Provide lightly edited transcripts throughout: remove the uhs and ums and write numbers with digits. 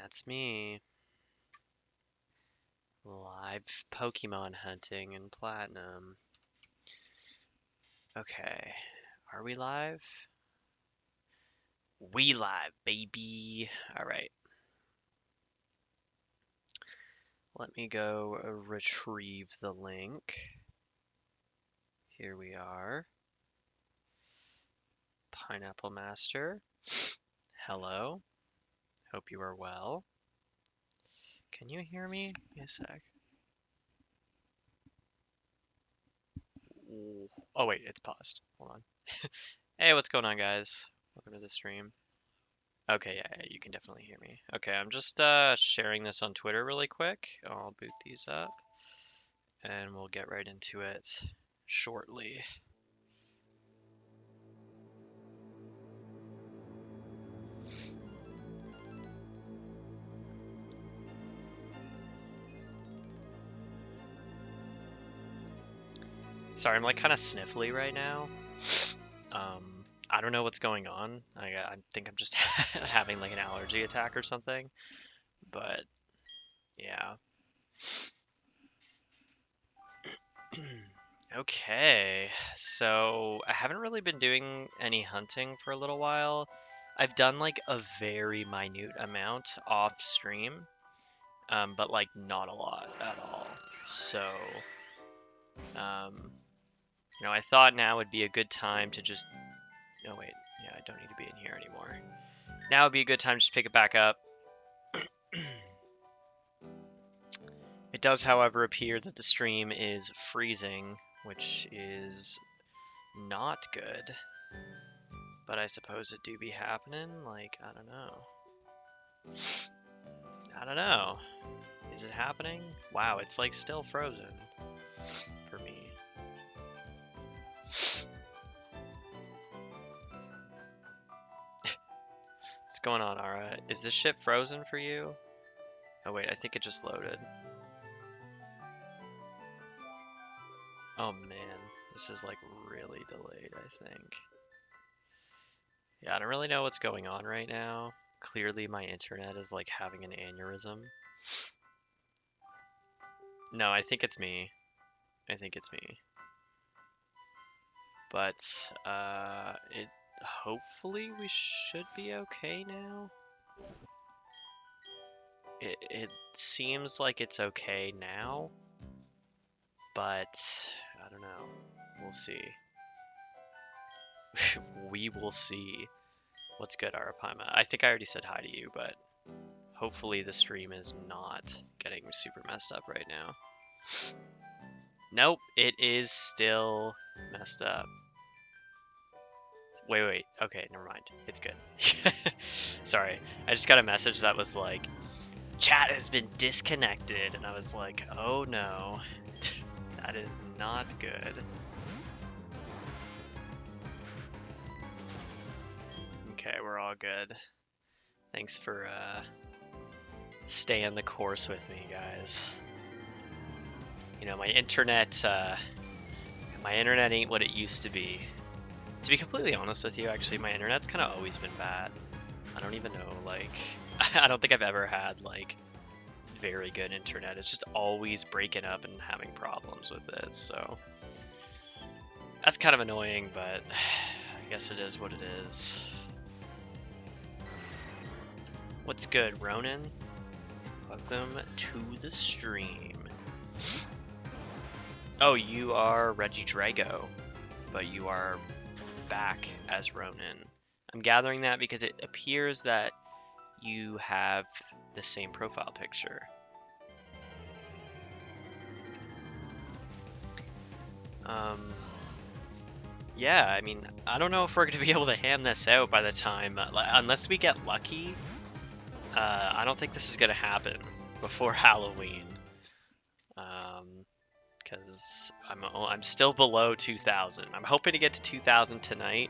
That's me. Live Pokemon hunting in Platinum. Okay, are we live? We live, baby. All right, let me go retrieve the link. Here we are. Pineapple Master. Hello. Hope you are well. Can you hear me? Give me a sec. Ooh. Oh wait, it's paused. Hold on. Hey, what's going on, guys? Welcome to the stream. Okay, yeah, you can definitely hear me. Okay, I'm just sharing this on Twitter really quick. I'll boot these up and we'll get right into it shortly. Sorry, I'm like kind of sniffly right now. I don't know what's going on. I think I'm just having like an allergy attack or something. But yeah. Okay, so I haven't really been doing any hunting for a little while. I've done like a very minute amount off stream, but like not a lot at all. So, um, I thought now would be a good time to just. Oh wait, yeah, I don't need to be in here anymore. Now would be a good time to just pick it back up. It does, however, appear that the stream is freezing, which is not good. But I suppose it do be happening. Like, I don't know. I don't know. Is it happening? Wow, it's like still frozen for me. What's going on, Ara? Is this ship frozen for you? Oh wait, I think it just loaded. Oh man, this is like really delayed, I think. Yeah, I don't really know what's going on right now. Clearly my internet is like having an aneurysm. No, I think it's me. I think it's me. But it hopefully we should be okay now. It seems like it's okay now, but I don't know. We'll see. We will see. What's good, Arapaima? I think I already said hi to you, but hopefully the stream is not getting super messed up right now. Nope, it is still messed up. Wait. Okay, never mind. It's good. Sorry. I just got a message that was like, chat has been disconnected. And I was like, oh no. That is not good. Okay, we're all good. Thanks for staying the course with me, guys. You know, my internet ain't what it used to be. To be completely honest with you, actually, my internet's kind of always been bad. I don't even know, like, I don't think I've ever had, like, very good internet. It's just always breaking up and having problems with it, so. That's kind of annoying, but I guess it is what it is. What's good, Ronan? Welcome to the stream. Oh, you are Regidrago, but you are back as Ronan. I'm gathering that because it appears that you have the same profile picture. Yeah, I mean, I don't know if we're going to be able to hand this out by the time, unless we get lucky. I don't think this is going to happen before Halloween. Because I'm still below 2,000. I'm hoping to get to 2,000 tonight,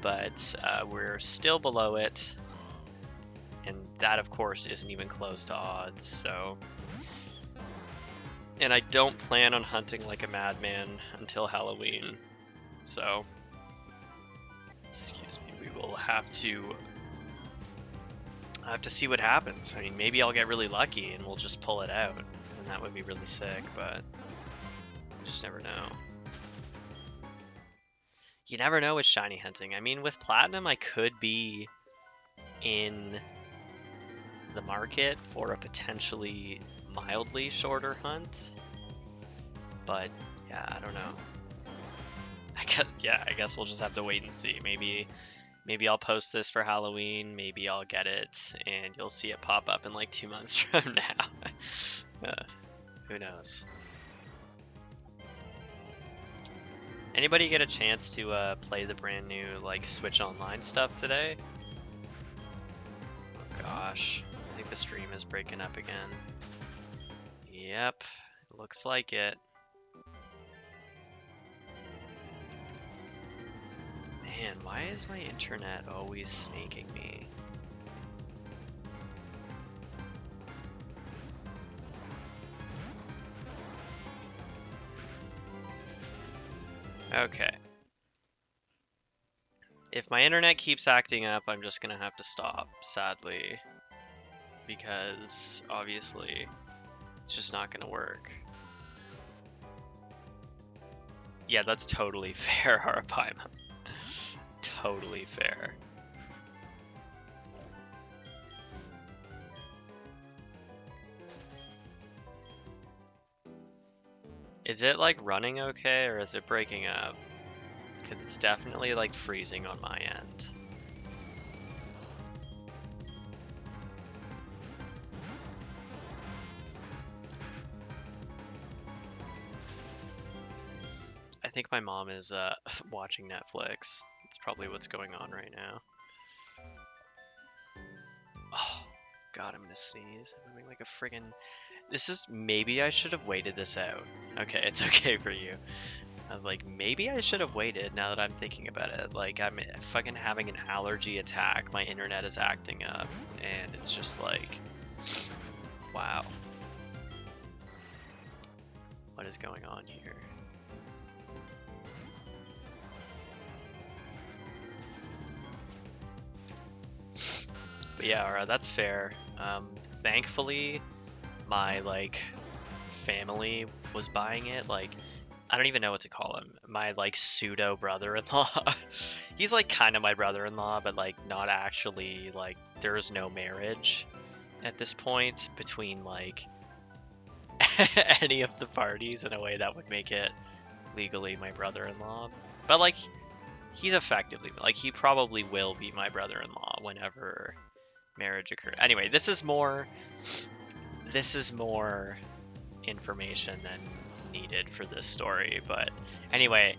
but we're still below it. And that, of course, isn't even close to odds, so. And I don't plan on hunting like a madman until Halloween. So, excuse me, we will have to I'll have to see what happens. I mean, maybe I'll get really lucky and we'll just pull it out, and that would be really sick, but you just never know. You never know with shiny hunting. I mean, with Platinum, I could be in the market for a potentially mildly shorter hunt, but yeah, I don't know. I guess we'll just have to wait and see. Maybe I'll post this for Halloween, maybe I'll get it, and you'll see it pop up in like 2 months from now. Who knows? Anybody get a chance to play the brand new like Switch Online stuff today? Oh gosh, I think the stream is breaking up again. Yep, looks like it. Man, why is my internet always snaking me? Okay. If my internet keeps acting up, I'm just gonna have to stop, sadly. Because, obviously, it's just not gonna work. Yeah, that's totally fair, Arapaima. Totally fair. Is it like running okay or is it breaking up? Because it's definitely like freezing on my end. I think my mom is watching Netflix. That's probably what's going on right now. Oh, God, I'm gonna sneeze. I'm having like a friggin'... This is... Maybe I should have waited this out. Okay, it's okay for you. I was like, maybe I should have waited now that I'm thinking about it. Like, I'm fucking having an allergy attack. My internet is acting up. And it's just like... Wow. What is going on here? But yeah, that's fair. Thankfully, my like family was buying it. Like, I don't even know what to call him. My like pseudo brother-in-law. He's like kind of my brother-in-law, but like not actually. Like, there is no marriage at this point between like any of the parties in a way that would make it legally my brother-in-law. But like, he's effectively like he probably will be my brother-in-law whenever marriage occurs. Anyway, this is more information than needed for this story, but anyway,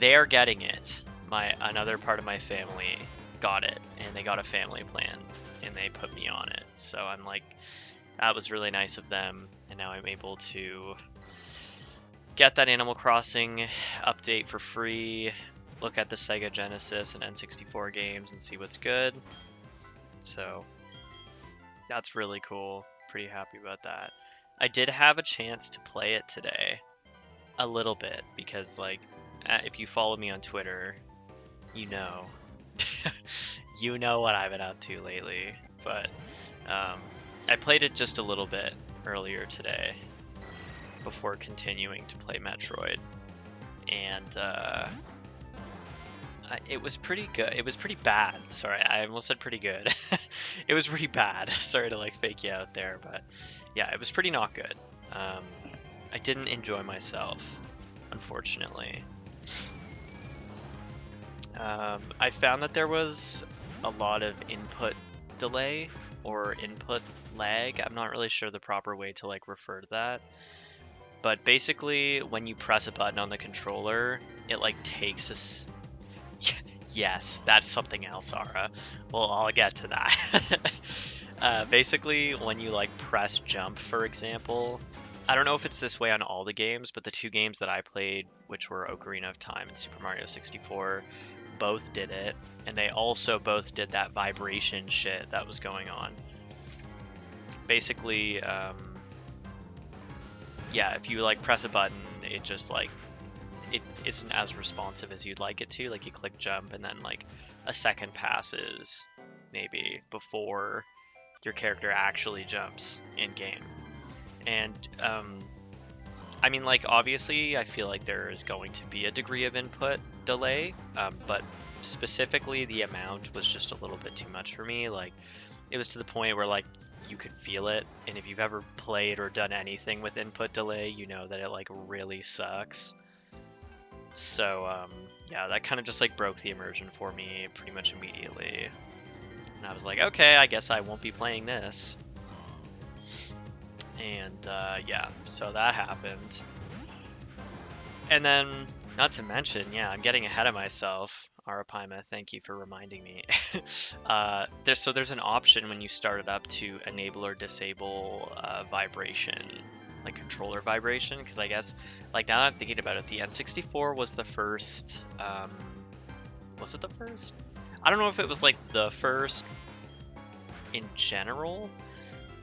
they're getting it. Another part of my family got it, and they got a family plan, and they put me on it. So I'm like, that was really nice of them, and now I'm able to get that Animal Crossing update for free, look at the Sega Genesis and N64 games and see what's good. So that's really cool. Pretty happy about that. I did have a chance to play it today a little bit because like if you follow me on Twitter, you know you know what I've been up to lately. But I played it just a little bit earlier today before continuing to play Metroid, and it was pretty good. It was pretty bad. Sorry, I almost said pretty good. It was pretty bad. Sorry to like fake you out there, but yeah, it was pretty not good. I didn't enjoy myself, unfortunately. I found that there was a lot of input delay or input lag. I'm not really sure the proper way to like refer to that. But basically, when you press a button on the controller, it like takes a... Yes, that's something else, Ara. Well, I'll get to that. Basically, when you like press jump, for example, I don't know if it's this way on all the games, but the two games that I played, which were Ocarina of Time and Super Mario 64, both did it, and they also both did that vibration shit that was going on. Basically, yeah, if you like press a button, it just like it isn't as responsive as you'd like it to. Like, you click jump and then like a second passes maybe before your character actually jumps in game. And I mean, like, obviously I feel like there is going to be a degree of input delay, but specifically the amount was just a little bit too much for me. Like, it was to the point where like you could feel it, and if you've ever played or done anything with input delay, you know that it like really sucks. So yeah, that kind of just like broke the immersion for me pretty much immediately. And I was like, okay, I guess I won't be playing this. And yeah, so that happened. And then, not to mention, yeah, I'm getting ahead of myself. Arapaima, thank you for reminding me. There's an option when you start it up to enable or disable vibration, like controller vibration, because I guess, like now that I'm thinking about it, the N64 was the first, was it the first? I don't know if it was like the first in general,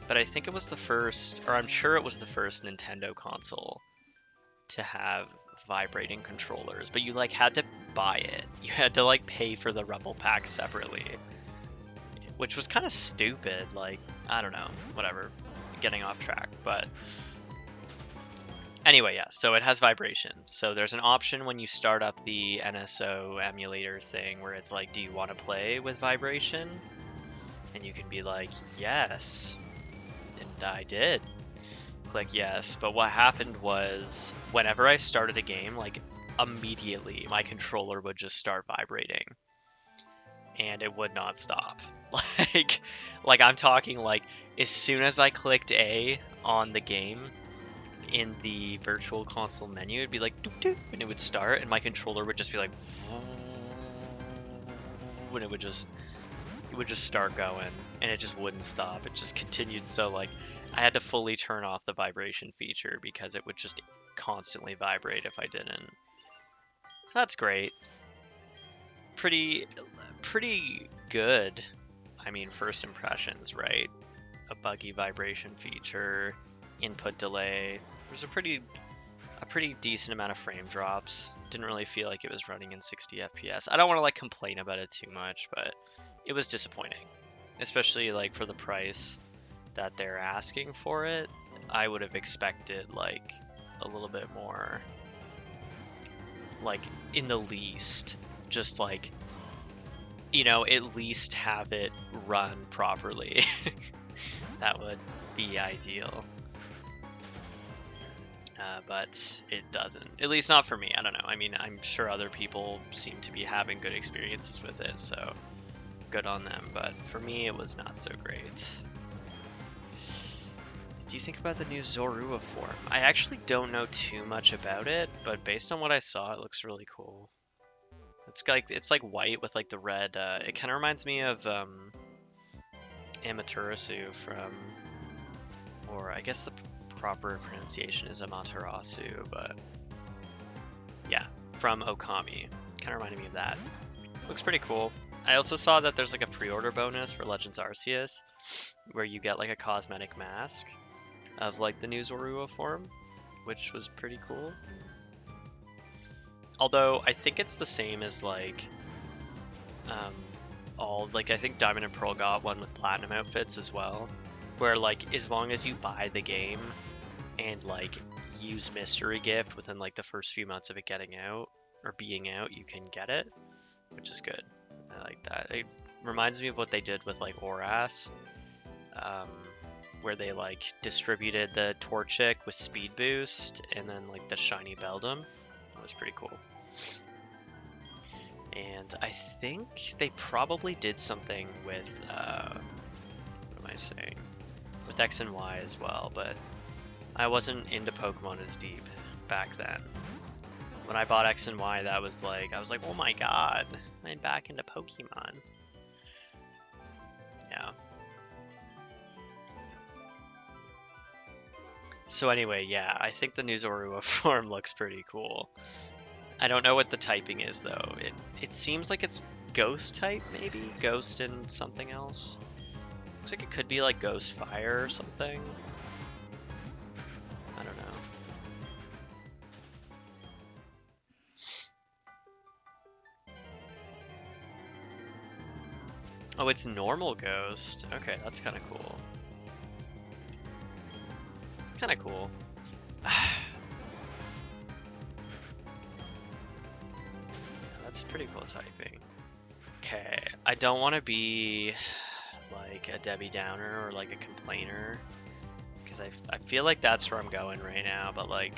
but I think it was the first, or I'm sure it was the first Nintendo console to have vibrating controllers, but you like had to buy it. You had to like pay for the Rumble Pack separately, which was kind of stupid. Like, I don't know, whatever, getting off track. But anyway, yeah, so it has vibration. So there's an option when you start up the NSO emulator thing where it's like, do you want to play with vibration? And you can be like, yes. And I did. Click yes, but what happened was whenever I started a game, like immediately my controller would just start vibrating and it would not stop. like I'm talking like as soon as I clicked A on the game in the virtual console menu, it'd be like doop doop, and it would start and my controller would just be like and it would just start going and it just wouldn't stop. It just continued. So like I had to fully turn off the vibration feature because it would just constantly vibrate if I didn't. So that's great. Pretty good. I mean, first impressions, right? A buggy vibration feature, input delay. There's a pretty decent amount of frame drops. Didn't really feel like it was running in 60 FPS. I don't want to like complain about it too much, but it was disappointing, especially like for the price that they're asking for it. I would have expected like a little bit more, like in the least, just like, you know, at least have it run properly. That would be ideal. But it doesn't, at least not for me. I don't know. I mean, I'm sure other people seem to be having good experiences with it, so good on them. But for me, it was not so great. Do you think about the new Zorua form? I actually don't know too much about it, but based on what I saw, it looks really cool. It's like white with like the red. It kind of reminds me of Amaterasu from, or I guess the proper pronunciation is Amaterasu, but yeah, from Okami. Kind of reminded me of that. Looks pretty cool. I also saw that there's like a pre-order bonus for Legends Arceus, where you get like a cosmetic mask of like the new Zorua form, which was pretty cool. Although I think it's the same as like I think Diamond and Pearl got one with platinum outfits as well, where like as long as you buy the game and like use mystery gift within like the first few months of it getting out or being out, you can get it, which is good. I like that. It reminds me of what they did with like Oras, where they like distributed the Torchic with speed boost and then like the shiny Beldum. That was pretty cool. And I think they probably did something with what am I saying? With X and Y as well, but I wasn't into Pokemon as deep back then. When I bought X and Y, that was like, I was like, oh my god, I'm back into Pokemon. Yeah. So anyway, yeah, I think the new Zorua form looks pretty cool. I don't know what the typing is though. It seems like it's Ghost type, maybe? Ghost and something else? Looks like it could be like Ghost Fire or something. I don't know. Oh, it's normal ghost. Okay, that's kind of cool. It's kind of cool. That's pretty cool typing. Okay, I don't want to be like a Debbie Downer or like a complainer, because I feel like that's where I'm going right now, but like,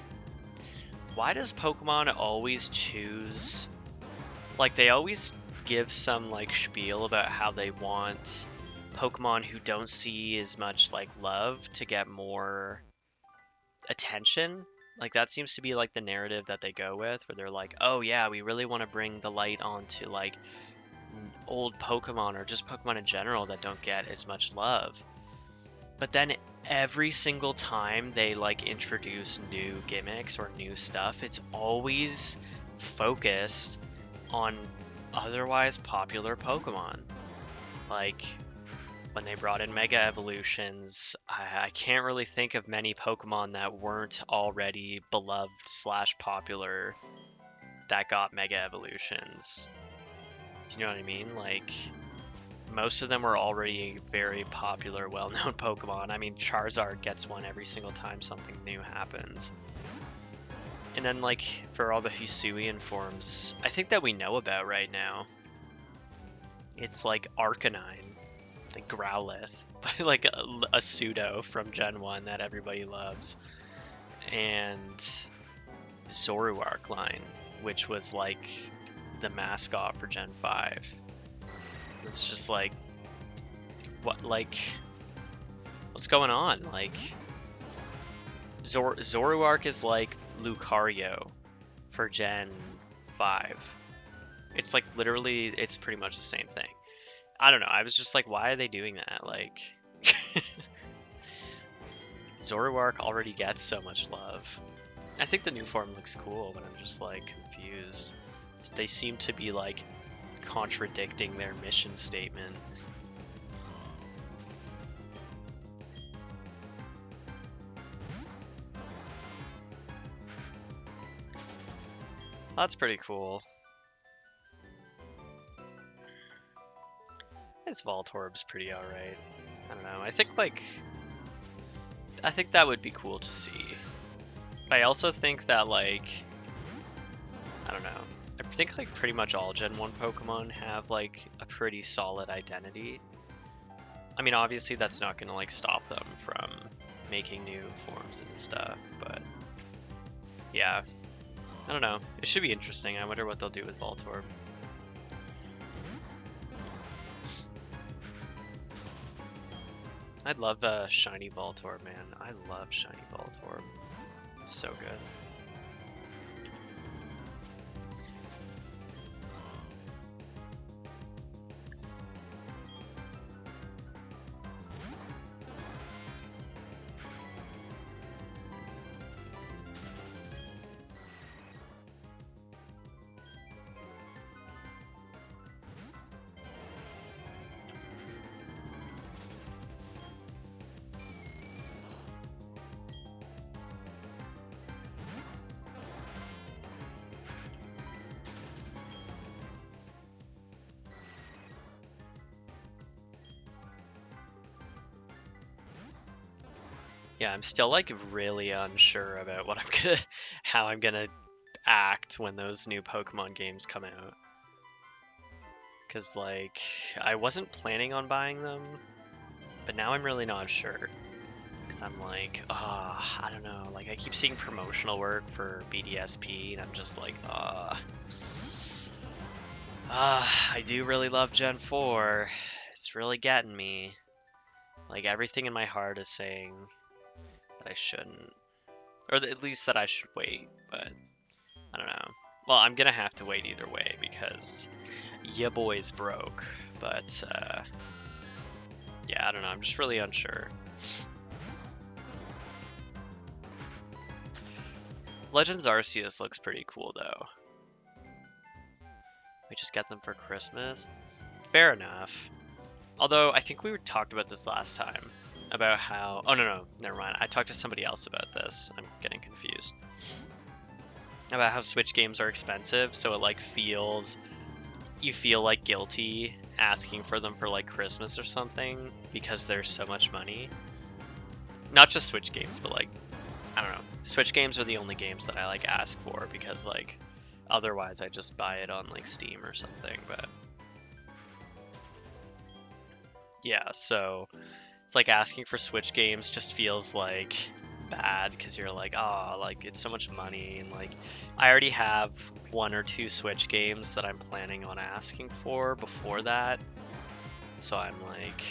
why does Pokemon always choose, like they always give some like spiel about how they want Pokemon who don't see as much like love to get more attention? Like that seems to be like the narrative that they go with, where they're like, oh yeah, we really want to bring the light onto like old Pokemon or just Pokemon in general that don't get as much love. But then every single time they like introduce new gimmicks or new stuff, it's always focused on otherwise popular Pokemon. Like when they brought in Mega Evolutions, I can't really think of many Pokemon that weren't already beloved / popular that got Mega Evolutions. Do you know what I mean? Like, most of them were already very popular, well-known Pokemon. I mean, Charizard gets one every single time something new happens. And then, like, for all the Hisuian forms, I think that we know about right now, it's like Arcanine, like Growlithe, like a pseudo from Gen 1 that everybody loves, and Zoroark line, which was like the mascot for Gen 5. It's just like, what, like, what's going on? Like, Zoroark is like Lucario for Gen 5. It's like literally, it's pretty much the same thing. I don't know, I was just like, why are they doing that? Like, Zoroark already gets so much love. I think the new form looks cool, but I'm just like confused. They seem to be like contradicting their mission statement. That's pretty cool. This Voltorb's pretty alright. I don't know. I think that would be cool to see. I also think that like, I don't know. I think like pretty much all Gen 1 Pokemon have like a pretty solid identity. I mean, obviously that's not gonna like stop them from making new forms and stuff, but yeah. I don't know. It should be interesting. I wonder what they'll do with Voltorb. I'd love a shiny Voltorb, man. I love shiny Voltorb. It's so good. Yeah, I'm still like really unsure about what how I'm gonna act when those new Pokemon games come out. Cause like, I wasn't planning on buying them, but now I'm really not sure. Cause I'm like, I don't know, like I keep seeing promotional work for BDSP and I'm just like, I do really love Gen 4. It's really getting me. Like everything in my heart is saying that I shouldn't, or at least that I should wait, but I don't know. Well, I'm gonna have to wait either way because ya boy's broke, but yeah, I don't know, I'm just really unsure. Legends Arceus looks pretty cool though. We just get them for Christmas? Fair enough. Although, I think we talked about this last time. About how... Oh, no, never mind. I talked to somebody else about this. I'm getting confused. About how Switch games are expensive, so it, like, feels you feel like guilty asking for them for like Christmas or something because there's so much money. Not just Switch games, but like, I don't know. Switch games are the only games that I like ask for because like otherwise I just buy it on like Steam or something. But yeah, so it's like asking for Switch games just feels like bad because you're like, oh, like it's so much money, and like I already have 1 or 2 Switch games that I'm planning on asking for before that, so I'm like,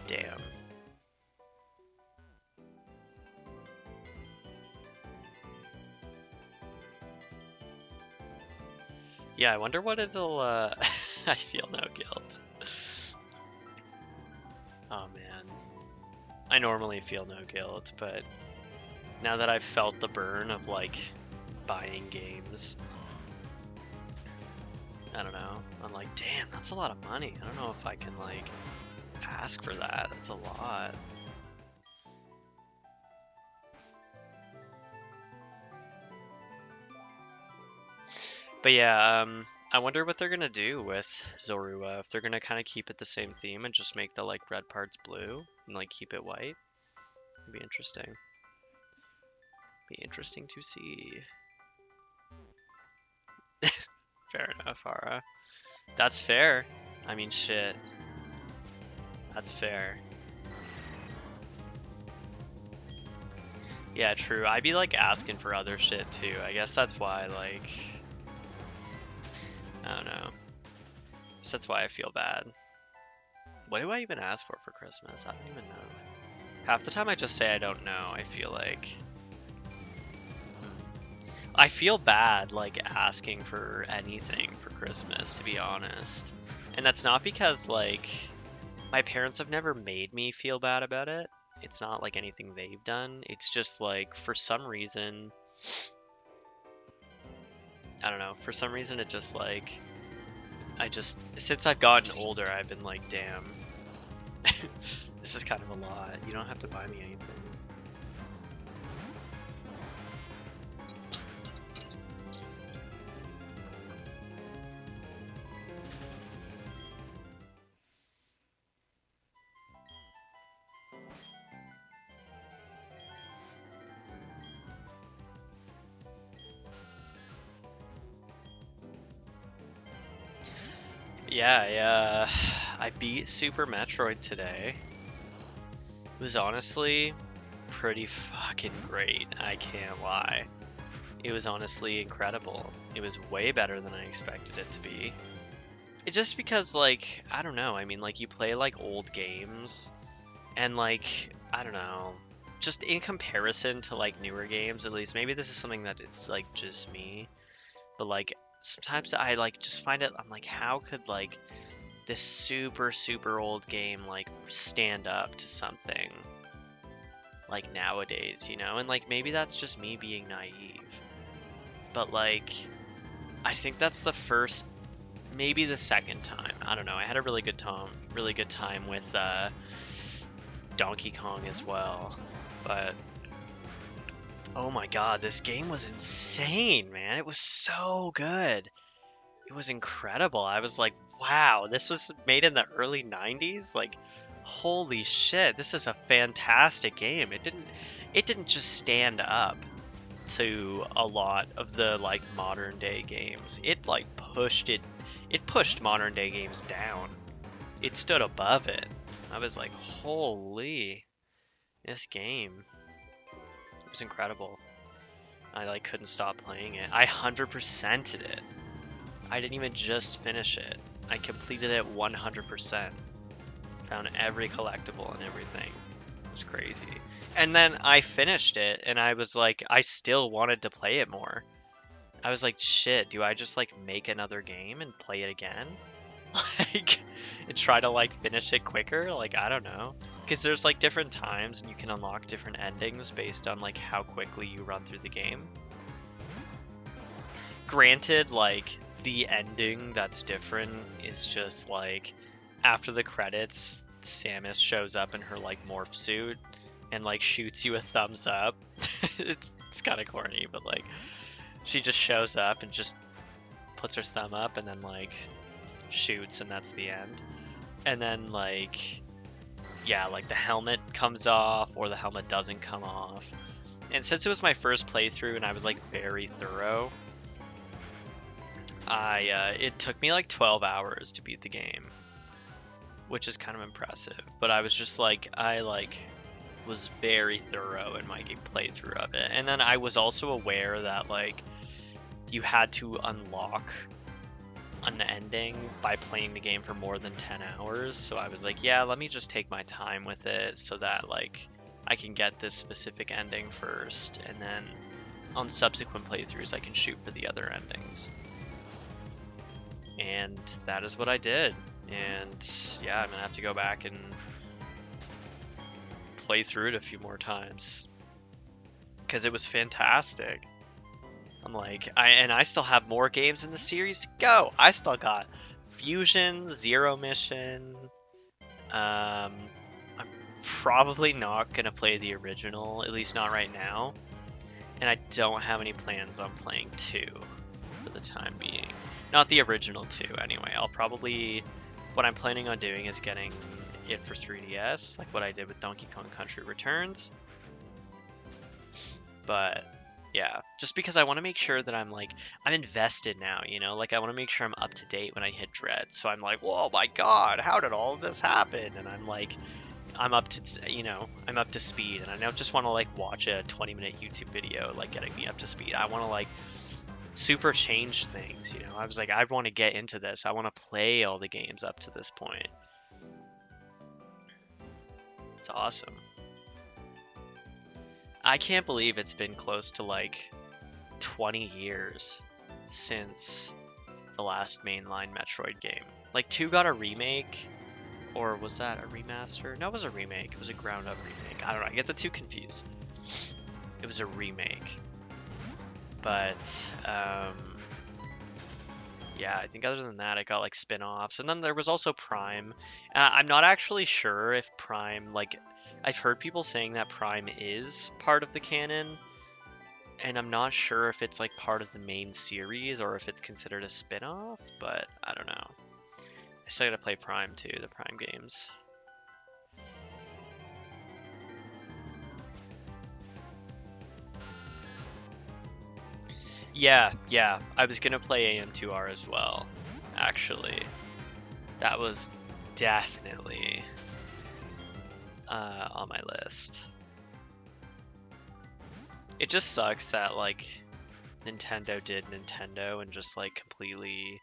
damn. Yeah, I wonder what it'll I feel no guilt. Oh man, I normally feel no guilt, but now that I've felt the burn of like buying games, I don't know, I'm like, damn, that's a lot of money. I don't know if I can like ask for that. That's a lot. But yeah, I wonder what they're gonna do with Zorua. If they're gonna kind of keep it the same theme and just make the like red parts blue and like keep it white. It'd be interesting. Be interesting to see. Fair enough, Ara. That's fair. I mean, shit. That's fair. Yeah, true. I'd be like asking for other shit too. I guess that's why, like, I don't know. So that's why I feel bad. What do I even ask for Christmas? I don't even know. Half the time I just say I don't know. I feel like I feel bad like asking for anything for Christmas, to be honest. And that's not because like my parents have never made me feel bad about it. It's not like anything they've done. It's just like for some reason, I don't know, for some reason it just like since I've gotten older, I've been like, damn, this is kind of a lot. You don't have to buy me anything. Yeah, I beat Super Metroid today. It was honestly pretty fucking great, I can't lie. It was honestly incredible. It was way better than I expected it to be. It just because, like, I don't know, I mean, like, you play, like, old games, and, like, I don't know, just in comparison to, like, newer games, at least, maybe this is something that is, like, just me, but, like, sometimes I, like, just find it, I'm like, how could, like, this super, super old game, like, stand up to something, like, nowadays, you know? And, like, maybe that's just me being naive. But, like, I think that's the first, maybe the second time. I don't know. I had a really good time with Donkey Kong as well. But, oh my god, this game was insane, man. It was so good. It was incredible. I was like, wow, this was made in the early 90s? Like, holy shit, this is a fantastic game. It didn't just stand up to a lot of the like modern day games. It like pushed modern day games down. It stood above it. I was like, holy, this game. It was incredible. I like couldn't stop playing it. I 100%ed it. I didn't even just finish it. I completed it 100%. Found every collectible and everything. It was crazy. And then I finished it and I was like, I still wanted to play it more. I was like, shit, do I just like make another game and play it again? Like, and try to like finish it quicker? Like, I don't know. Because there's like different times and you can unlock different endings based on like how quickly you run through the game. Granted, like, the ending that's different is just like after the credits, Samus shows up in her like morph suit and like shoots you a thumbs up. it's kind of corny, but like she just shows up and just puts her thumb up and then like shoots, and that's the end. And then like, yeah, like the helmet comes off or the helmet doesn't come off. And since it was my first playthrough and I was like very thorough, it took me like 12 hours to beat the game, which is kind of impressive. But I was just like, was very thorough in my playthrough of it. And then I was also aware that like you had to unlock an ending by playing the game for more than 10 hours. So I was like, yeah, let me just take my time with it so that like I can get this specific ending first, and then on subsequent playthroughs I can shoot for the other endings. And that is what I did. And yeah, I'm gonna have to go back and play through it a few more times because it was fantastic. I'm like, I still have more games in the series to go. I still got Fusion, Zero Mission. I'm probably not gonna play the original, at least not right now. And I don't have any plans on playing 2 for the time being. Not the original 2 anyway. What I'm planning on doing is getting it for 3DS, like what I did with Donkey Kong Country Returns. But yeah, just because I want to make sure that I'm invested now, you know, like I want to make sure I'm up to date when I hit Dread. So I'm like, whoa, my God, how did all of this happen? And I'm like, I'm up to speed, and I don't just want to like watch a 20-minute YouTube video like getting me up to speed. I want to like super change things, you know. I was like, I want to get into this. I want to play all the games up to this point. It's awesome. I can't believe it's been close to like 20 years since the last mainline Metroid game. Like 2 got a remake, or was that a remaster? No, it was a remake. It was a ground up remake. I don't know. I get the 2 confused. It was a remake. But yeah, I think other than that, I got like spin-offs, and then there was also Prime. I'm not actually sure if Prime, like, I've heard people saying that Prime is part of the canon, and I'm not sure if it's like part of the main series or if it's considered a spin-off, but I don't know. I still gotta play Prime too, the Prime games. Yeah, I was gonna play AM2R as well, actually. That was definitely on my list. It just sucks that like Nintendo did Nintendo and just like completely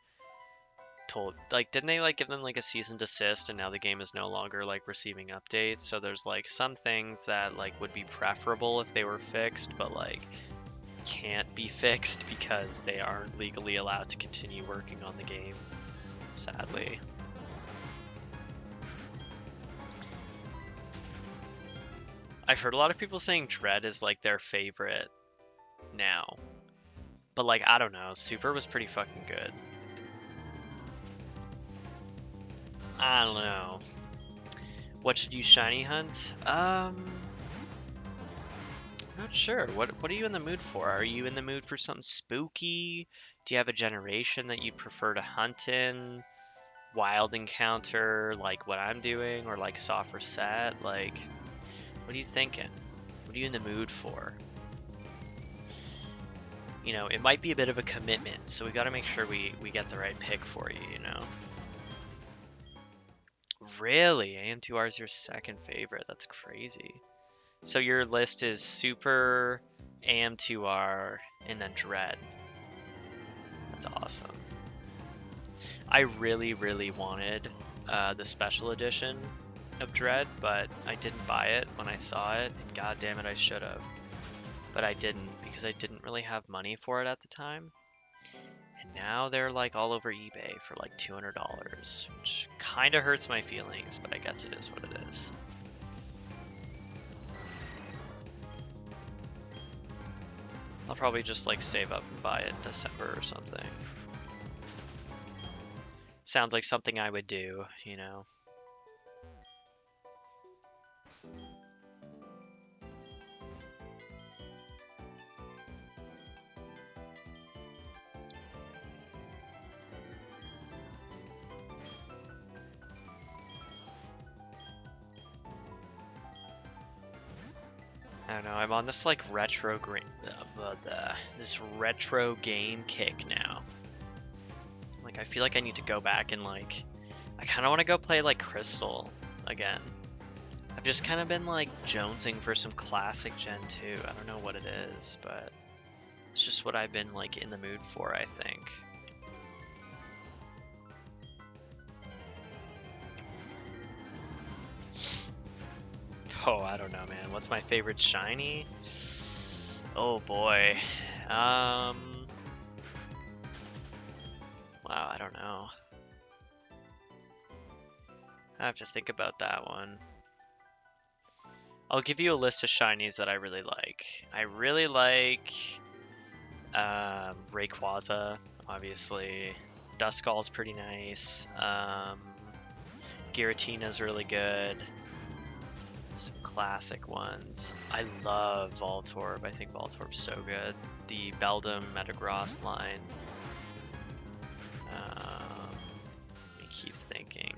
told, like, didn't they like give them like a cease and desist, and now the game is no longer like receiving updates. So there's like some things that like would be preferable if they were fixed, but like can't be fixed because they aren't legally allowed to continue working on the game, sadly. I've heard a lot of people saying Dread is like their favorite now, but like I don't know, Super was pretty fucking good. I don't know. What should you shiny hunt? Not sure. What are you in the mood for? Are you in the mood for something spooky? Do you have a generation that you prefer to hunt in? Wild encounter, like what I'm doing, or like soft reset? Like, what are you thinking? What are you in the mood for? You know, it might be a bit of a commitment, so we gotta make sure we get the right pick for you, you know? Really? AM2R is your second favorite? That's crazy. So your list is Super, AM2R, and then Dread. That's awesome. I really, really wanted the special edition of Dread, but I didn't buy it when I saw it, and god damn it, I should have. But I didn't, because I didn't really have money for it at the time. And now they're like all over eBay for like $200, which kind of hurts my feelings, but I guess it is what it is. I'll probably just like save up and buy it in December or something. Sounds like something I would do, you know. I don't know. I'm on this like this retro game kick now. Like I feel like I need to go back and like I kind of want to go play like Crystal again. I've just kind of been like jonesing for some classic Gen 2. I don't know what it is, but it's just what I've been like in the mood for, I think. Oh, I don't know, man. What's my favorite shiny? Oh boy. Wow, I don't know. I have to think about that one. I'll give you a list of shinies that I really like. I really like Rayquaza, obviously. Duskull's pretty nice. Giratina's really good. Some classic ones. I love Voltorb. I think Voltorb's so good. The Beldum Metagross line. Let me keep thinking.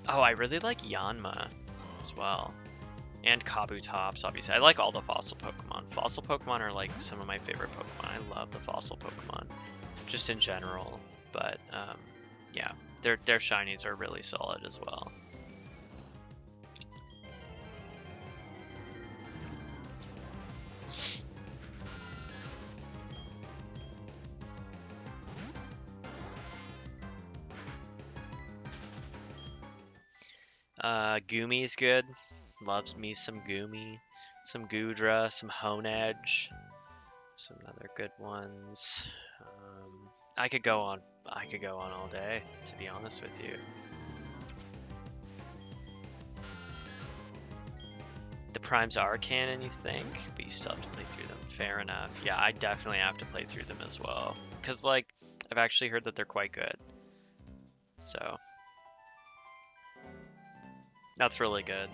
Oh, I really like Yanma as well. And Kabutops, obviously. I like all the fossil Pokemon. Fossil Pokemon are like some of my favorite Pokemon. I love the fossil Pokemon, just in general. But yeah, their shinies are really solid as well. Gumi's good. Loves me some Gumi, some Goodra, some Honedge, some other good ones. I could go on all day, to be honest with you. The primes are canon, you think, but you still have to play through them. Fair enough. Yeah, I definitely have to play through them as well, because like I've actually heard that they're quite good. So that's really good.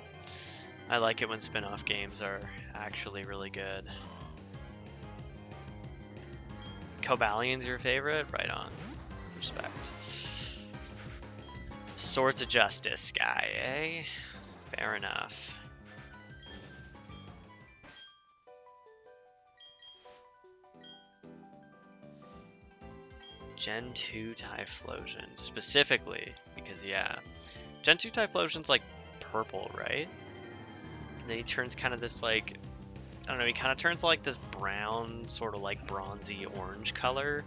I like it when spin-off games are actually really good. Cobalion's your favorite? Right on. Respect. Swords of Justice guy, eh? Fair enough. Gen 2 Typhlosion, specifically, because yeah. Gen 2 Typhlosion's like purple, right? And then he turns kind of this like, I don't know, he kind of turns like this brown, sort of like bronzy orange color.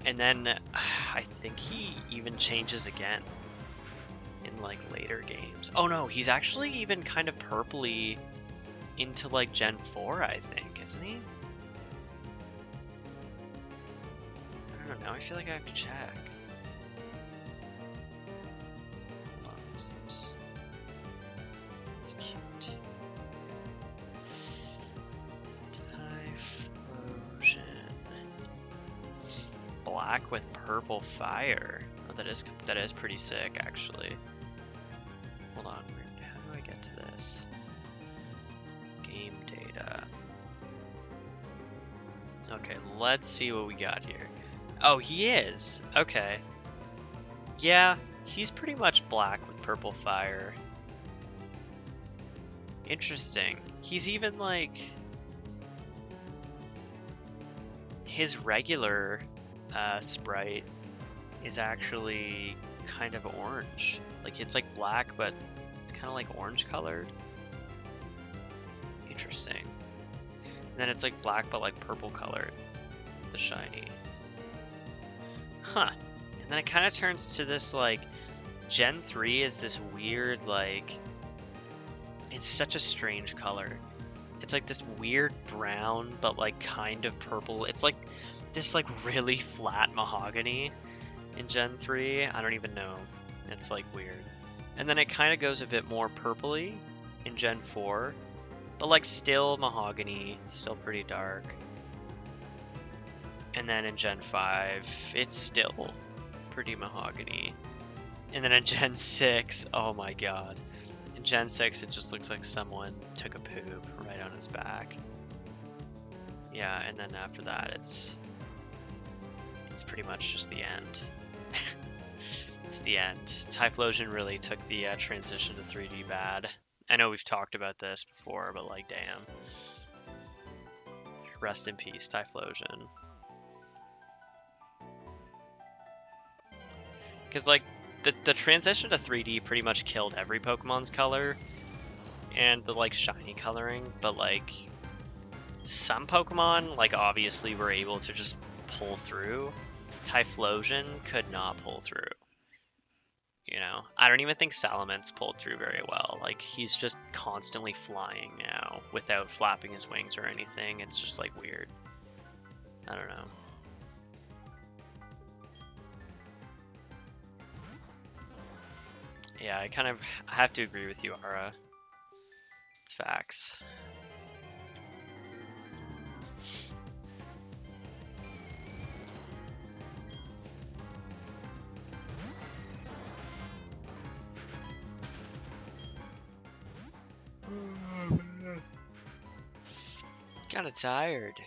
And then I think he even changes again in like later games. Oh no, he's actually even kind of purpley into like Gen 4, I think, isn't he? I don't know, I feel like I have to check. Hold on, what's this? It's cute. Typhlosion. Black with purple fire. Oh, that is pretty sick, actually. Hold on, how do I get to this? Game data. Okay, let's see what we got here. Oh, he is. Okay. Yeah, he's pretty much black with purple fire. Interesting. He's even like his regular sprite is actually kind of orange. Like it's like black, but it's kind of like orange colored. Interesting. And then it's like black, but like purple colored. The shiny. Huh. And then it kind of turns to this like Gen 3 is this weird like, it's such a strange color. It's like this weird brown, but like kind of purple. It's like this like really flat mahogany in Gen 3. I don't even know. It's like weird. And then it kind of goes a bit more purpley in Gen 4, but like still mahogany, still pretty dark. And then in Gen 5, it's still pretty mahogany. And then in Gen 6, oh my god. In Gen 6, it just looks like someone took a poop right on his back. Yeah, and then after that, it's pretty much just the end. It's the end. Typhlosion really took the transition to 3D bad. I know we've talked about this before, but like, damn. Rest in peace, Typhlosion. Because like, the transition to 3D pretty much killed every Pokemon's color, and the like shiny coloring, but like, some Pokemon, like obviously were able to just pull through. Typhlosion could not pull through. You know, I don't even think Salamence pulled through very well. Like, he's just constantly flying now without flapping his wings or anything. It's just like weird. I don't know. Yeah, I have to agree with you, Ara. It's facts. Kinda tired.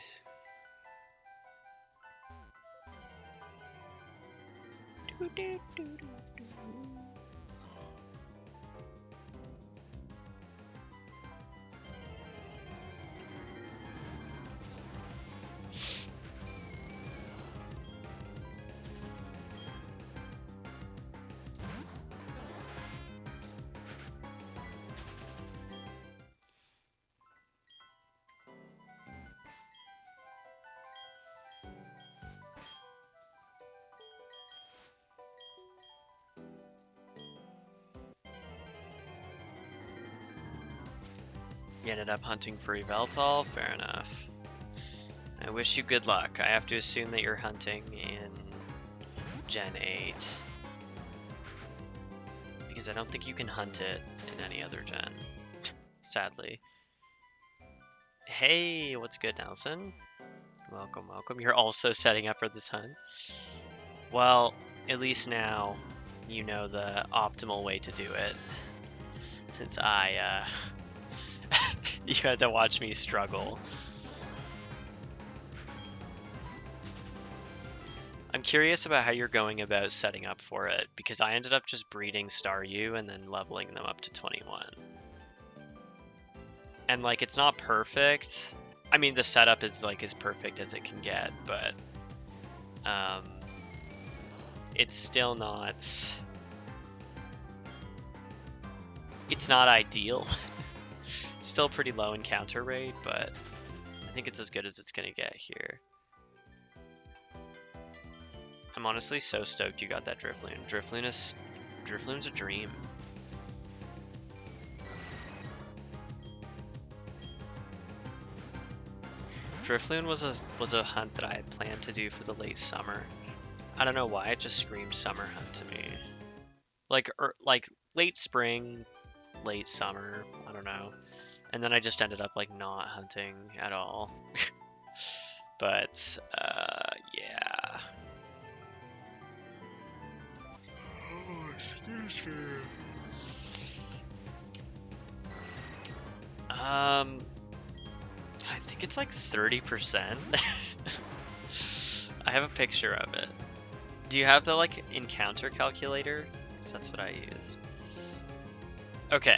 You ended up hunting for Yveltal? Fair enough. I wish you good luck. I have to assume that you're hunting in Gen 8. Because I don't think you can hunt it in any other gen. Sadly. Hey, what's good, Nelson? Welcome, welcome. You're also setting up for this hunt? Well, at least now you know the optimal way to do it. Since you had to watch me struggle. I'm curious about how you're going about setting up for it, because I ended up just breeding Staryu and then leveling them up to 21. And like, it's not perfect. I mean, the setup is like as perfect as it can get, but it's still not. It's not ideal. Still pretty low encounter rate, but I think it's as good as it's gonna get here. I'm honestly so stoked you got that Drifloon. Drifloon's a dream. Drifloon was a hunt that I had planned to do for the late summer. I don't know why, it just screamed summer hunt to me. Like late spring, late summer, I don't know. And then I just ended up like not hunting at all. But yeah. Oh, excuse me. I think it's like 30%. I have a picture of it. Do you have the like encounter calculator? Because that's what I use. Okay,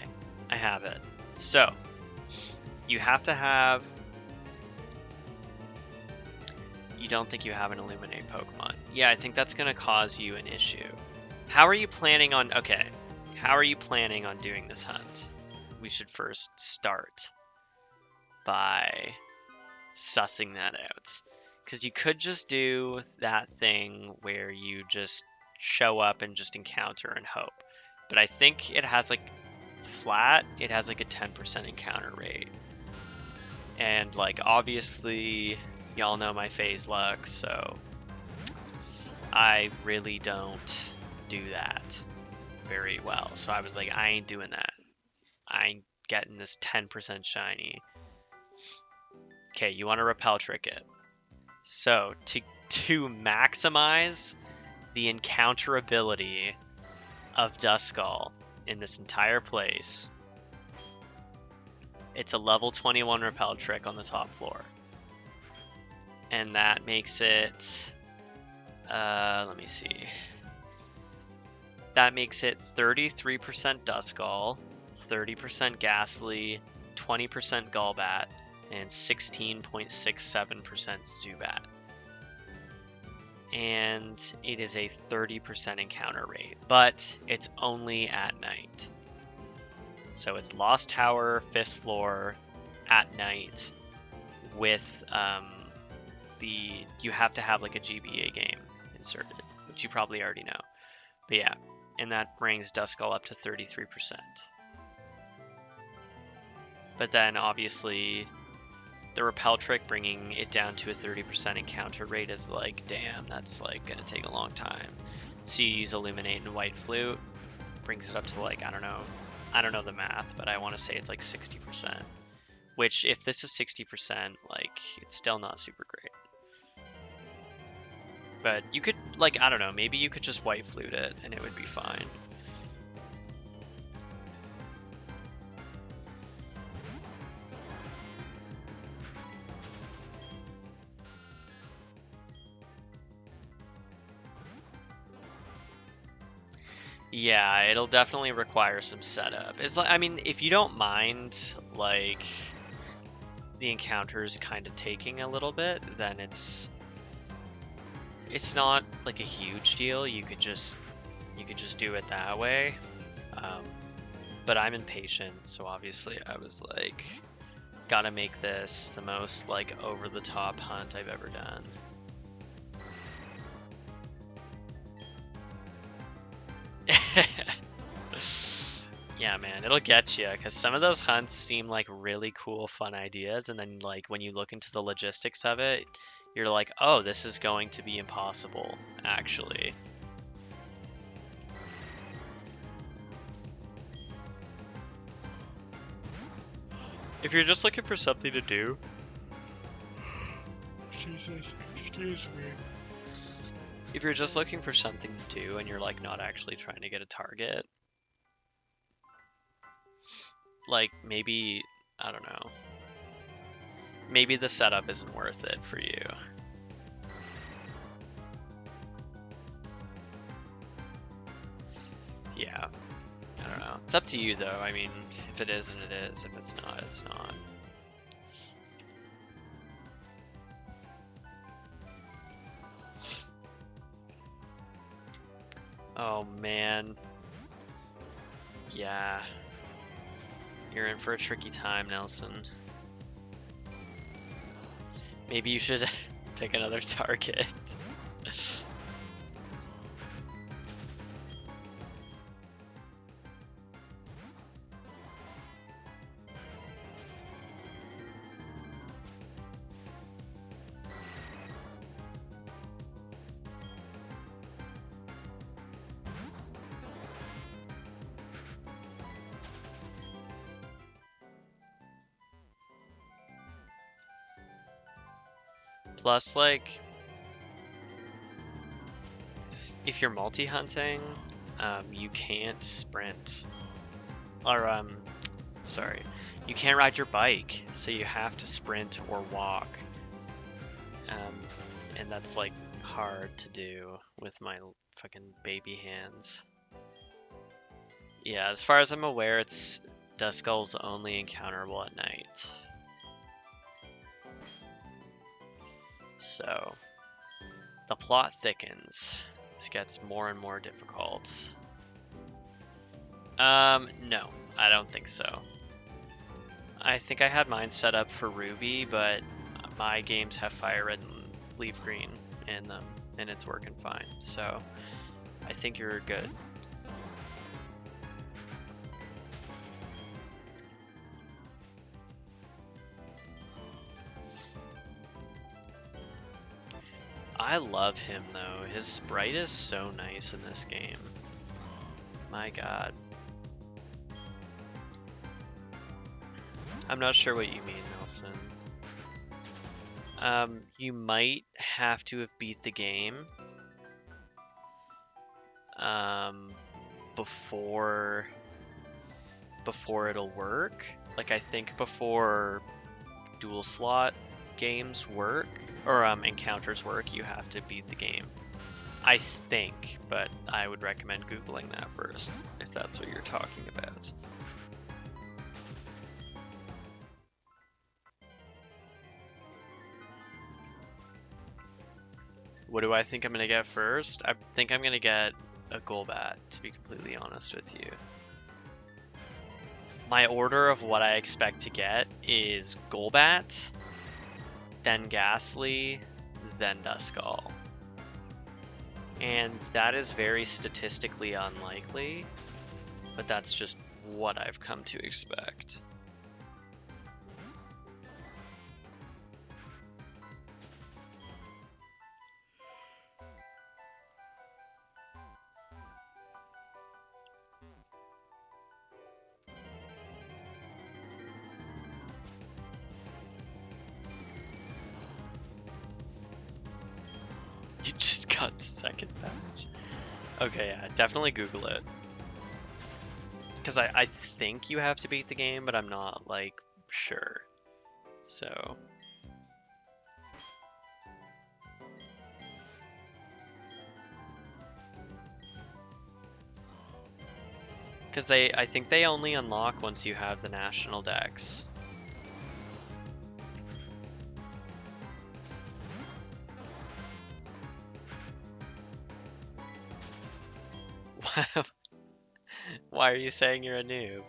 I have it. So, you have to have... You don't think you have an Illuminate Pokemon. Yeah, I think that's going to cause you an issue. How are you planning on... Okay, how are you planning on doing this hunt? We should first start by sussing that out. Because you could just do that thing where you just show up and just encounter and hope. But I think it has like flat, it has like a 10% encounter rate. And like obviously y'all know my phase luck, so I really don't do that very well. So I was like, I ain't doing that. I ain't getting this 10% shiny. Okay, you want to repel trick it. So to maximize the encounterability of Duskull in this entire place, it's a level 21 repel trick on the top floor. And that makes it, let me see. That makes it 33% Duskull, 30% Ghastly, 20% Golbat, and 16.67% Zubat. And it is a 30% encounter rate, but it's only at night. So it's Lost Tower, 5th floor, at night, with you have to have like a GBA game inserted, which you probably already know. But yeah, and that brings Duskull up to 33%. But then obviously the Repel Trick bringing it down to a 30% encounter rate is like, damn, that's like gonna take a long time. So you use Illuminate and White Flute, brings it up to like, I don't know the math, but I want to say it's like 60%. Which, if this is 60%, like, it's still not super great. But you could, like, I don't know, maybe you could just White Flute it and it would be fine. Yeah, it'll definitely require some setup. It's like, I mean, if you don't mind, like, the encounters kind of taking a little bit, then it's not like a huge deal. You could just do it that way. But I'm impatient, so obviously I was like, gotta make this the most like over the top hunt I've ever done. Yeah, man, it'll get you, because some of those hunts seem like really cool, fun ideas, and then like when you look into the logistics of it, you're like, oh, this is going to be impossible, actually. If you're just looking for something to do, Jesus, excuse me. If you're just looking for something to do and you're like not actually trying to get a target, like maybe, I don't know, maybe the setup isn't worth it for you. Yeah, I don't know. It's up to you though. I mean, if it is, then it is. If it's not, it's not. Oh man. Yeah. You're in for a tricky time, Nelson. Maybe you should pick another target. Plus, like, if you're multi-hunting, you can't sprint. Or, sorry. You can't ride your bike, so you have to sprint or walk. And that's, like, hard to do with my fucking baby hands. Yeah, as far as I'm aware, it's Duskull's only encounterable at night. So, the plot thickens. This gets more and more difficult. No, I don't think so. I think I had mine set up for Ruby, but my games have Fire Red and Leaf Green in them, and it's working fine. So, I think you're good. I love him though. His sprite is so nice in this game. My god. I'm not sure what you mean, Nelson. You might have to have beat the game before it'll work. Like, I think before dual slot games work, or encounters work, you have to beat the game. I think, but I would recommend Googling that first, if that's what you're talking about. What do I think I'm going to get first? I think I'm going to get a Golbat, to be completely honest with you. My order of what I expect to get is Golbat, then Ghastly, then Duskull. And that is very statistically unlikely, but that's just what I've come to expect. You just got the second patch. Okay, yeah, definitely Google it. Because I think you have to beat the game, but I'm not, like, sure. So... Because I think they only unlock once you have the national dex. Why are you saying you're a noob?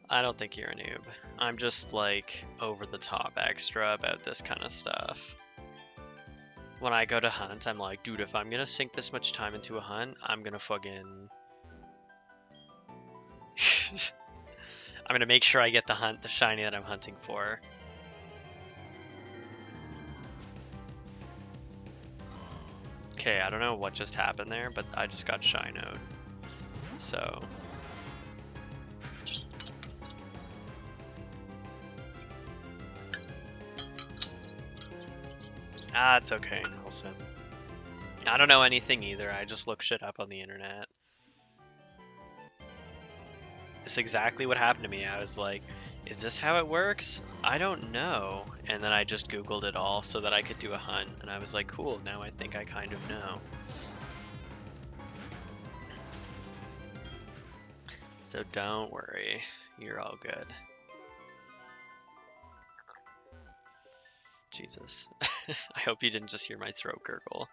I don't think you're a noob. I'm just like over the top extra about this kind of stuff. When I go to hunt, I'm like, dude, if I'm gonna sink this much time into a hunt, I'm gonna fucking... I'm gonna make sure I get the shiny that I'm hunting for. Okay, I don't know what just happened there, but I just got Shinoed. So... Ah, it's okay, Nelson. I don't know anything either, I just look shit up on the internet. It's exactly what happened to me. I was like, is this how it works? I don't know. And then I just Googled it all so that I could do a hunt. And I was like, cool, now I think I kind of know. So don't worry, you're all good. Jesus. I hope you didn't just hear my throat gurgle.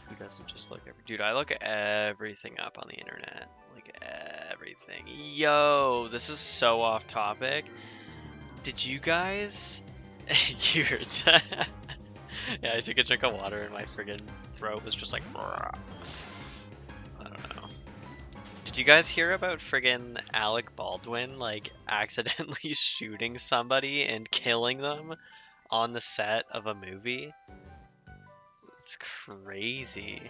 Who doesn't just look every... Dude, I look everything up on the internet. Like everything. Yo, this is so off topic. Did you guys... Yours. Yeah, I took a drink of water and my friggin' throat was just like... I don't know. Did you guys hear about friggin' Alec Baldwin, like, accidentally shooting somebody and killing them on the set of a movie? It's crazy.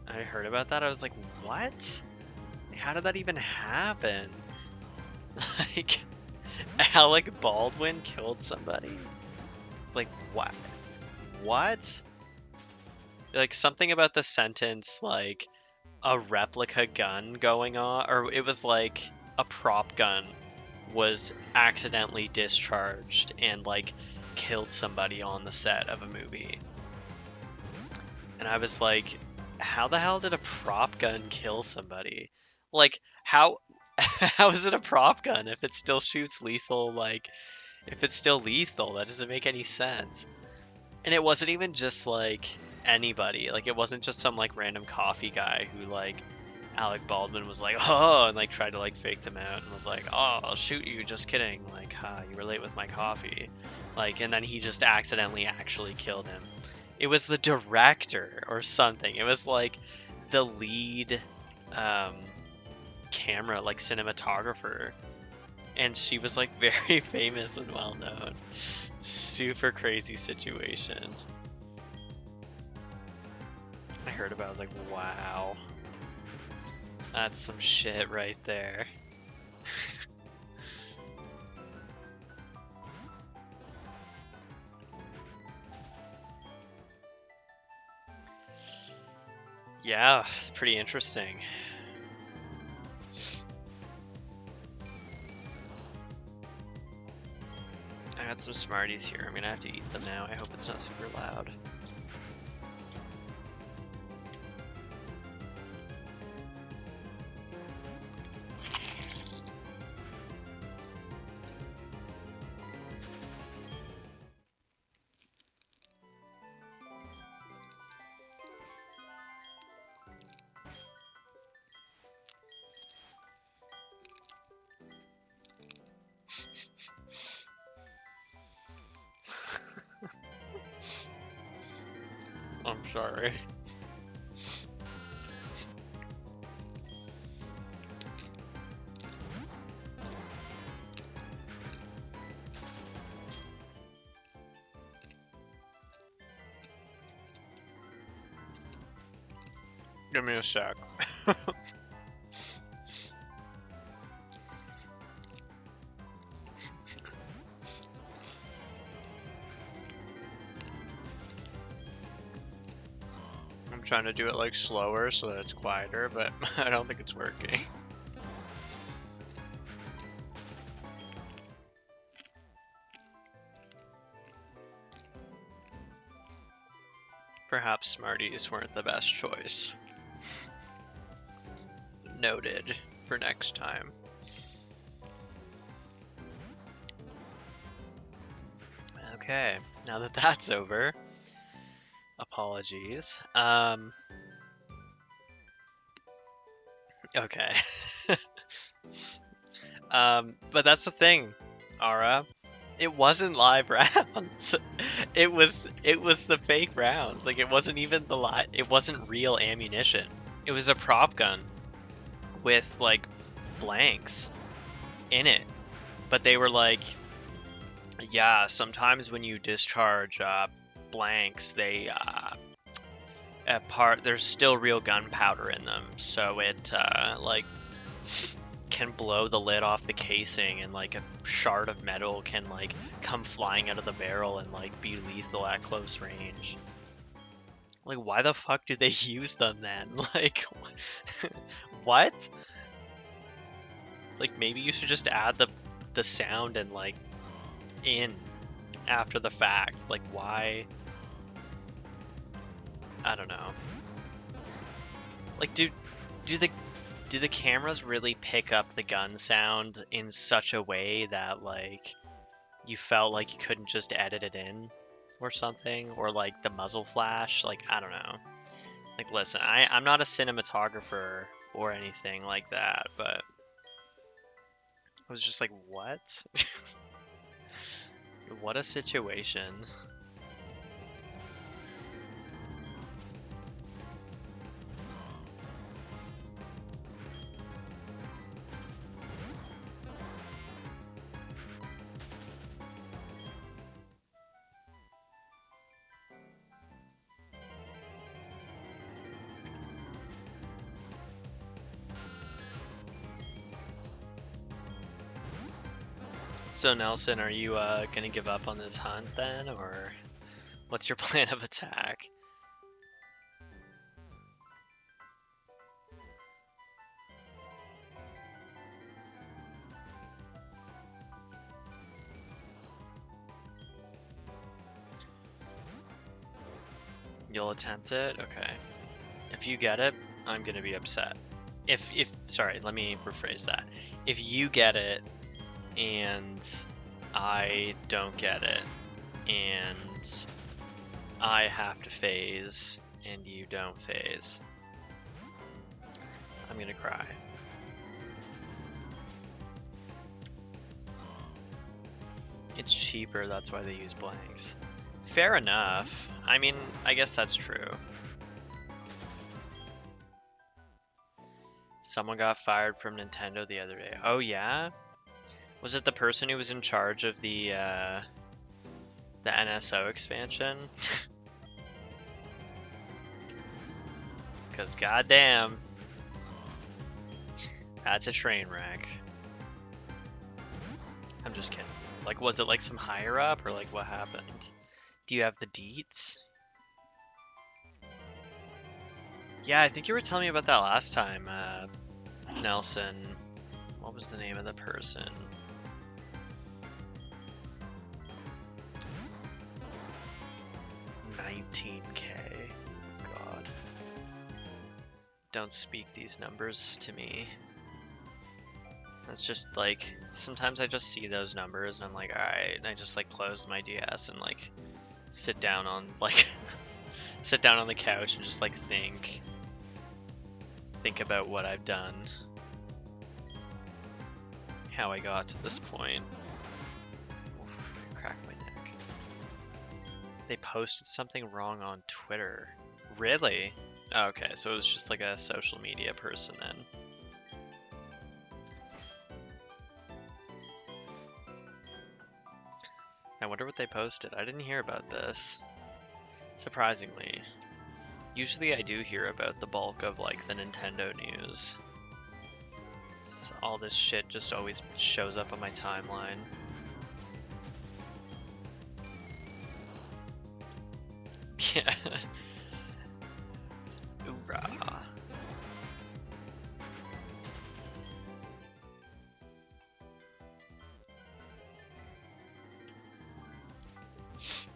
I heard about that, I was like, what? How did that even happen? Like, Alec Baldwin killed somebody? Like, what? What? Like, something about the sentence, like, a replica gun going on, or it was like a prop gun was accidentally discharged and, like, killed somebody on the set of a movie. And I was like, how the hell did a prop gun kill somebody? Like, how is it a prop gun if it still shoots lethal? Like, if it's still lethal, that doesn't make any sense. And it wasn't even just like anybody. Like, it wasn't just some like random coffee guy who like Alec Baldwin was like, oh, and like tried to like fake them out and was like, oh, I'll shoot you, just kidding. Like, ha, you were late with my coffee. Like, and then he just accidentally actually killed him. It was the director or something. It was like the lead camera, like cinematographer. And she was like very famous and well known. Super crazy situation. I heard about it, I was like, wow. That's some shit right there. Yeah, it's pretty interesting. I got some Smarties here. I'm gonna have to eat them now. I hope it's not super loud. I'm sorry. Give me a sec. I'm trying to do it like slower so that it's quieter, but I don't think it's working. Perhaps Smarties weren't the best choice. Noted for next time. Okay, now that that's over, apologies. Okay. But that's the thing, Ara. It wasn't live rounds. It was the fake rounds. Like it wasn't even the live. It wasn't real ammunition. It was a prop gun with like blanks in it. But they were like, yeah, sometimes when you discharge blanks, they there's still real gunpowder in them, so it like can blow the lid off the casing, and like a shard of metal can like come flying out of the barrel and like be lethal at close range. Like, why the fuck do they use them then? Like, what? It's like maybe you should just add the sound and like in after the fact. Like, why? I don't know. Like, do the cameras really pick up the gun sound in such a way that like you felt like you couldn't just edit it in or something, or like the muzzle flash? Like, I don't know. Like, listen, I'm not a cinematographer or anything like that, but I was just like, what? What a situation. So Nelson, are you gonna give up on this hunt then, or what's your plan of attack? You'll attempt it? Okay. If you get it, I'm gonna be upset. Sorry, let me rephrase that. If you get it and I don't get it, and I have to phase and you don't phase, I'm gonna cry. It's cheaper, that's why they use blanks. Fair enough. I mean, I guess that's true. Someone got fired from Nintendo the other day. Oh yeah? Was it the person who was in charge of the NSO expansion? Because goddamn, that's a train wreck. I'm just kidding. Like, was it like some higher up, or like what happened? Do you have the deets? Yeah, I think you were telling me about that last time, Nelson. What was the name of the person? $19K. God. Don't speak these numbers to me. It's just like, sometimes I just see those numbers and I'm like, alright, and I just like close my DS and like sit down on like sit down on the couch and just like think about what I've done, how I got to this point. Oof, I cracked my neck. They posted something wrong on Twitter. Really? Oh, okay, so it was just like a social media person then. I wonder what they posted. I didn't hear about this, surprisingly. Usually I do hear about the bulk of like the Nintendo news. So all this shit just always shows up on my timeline. Yeah. Hoorah.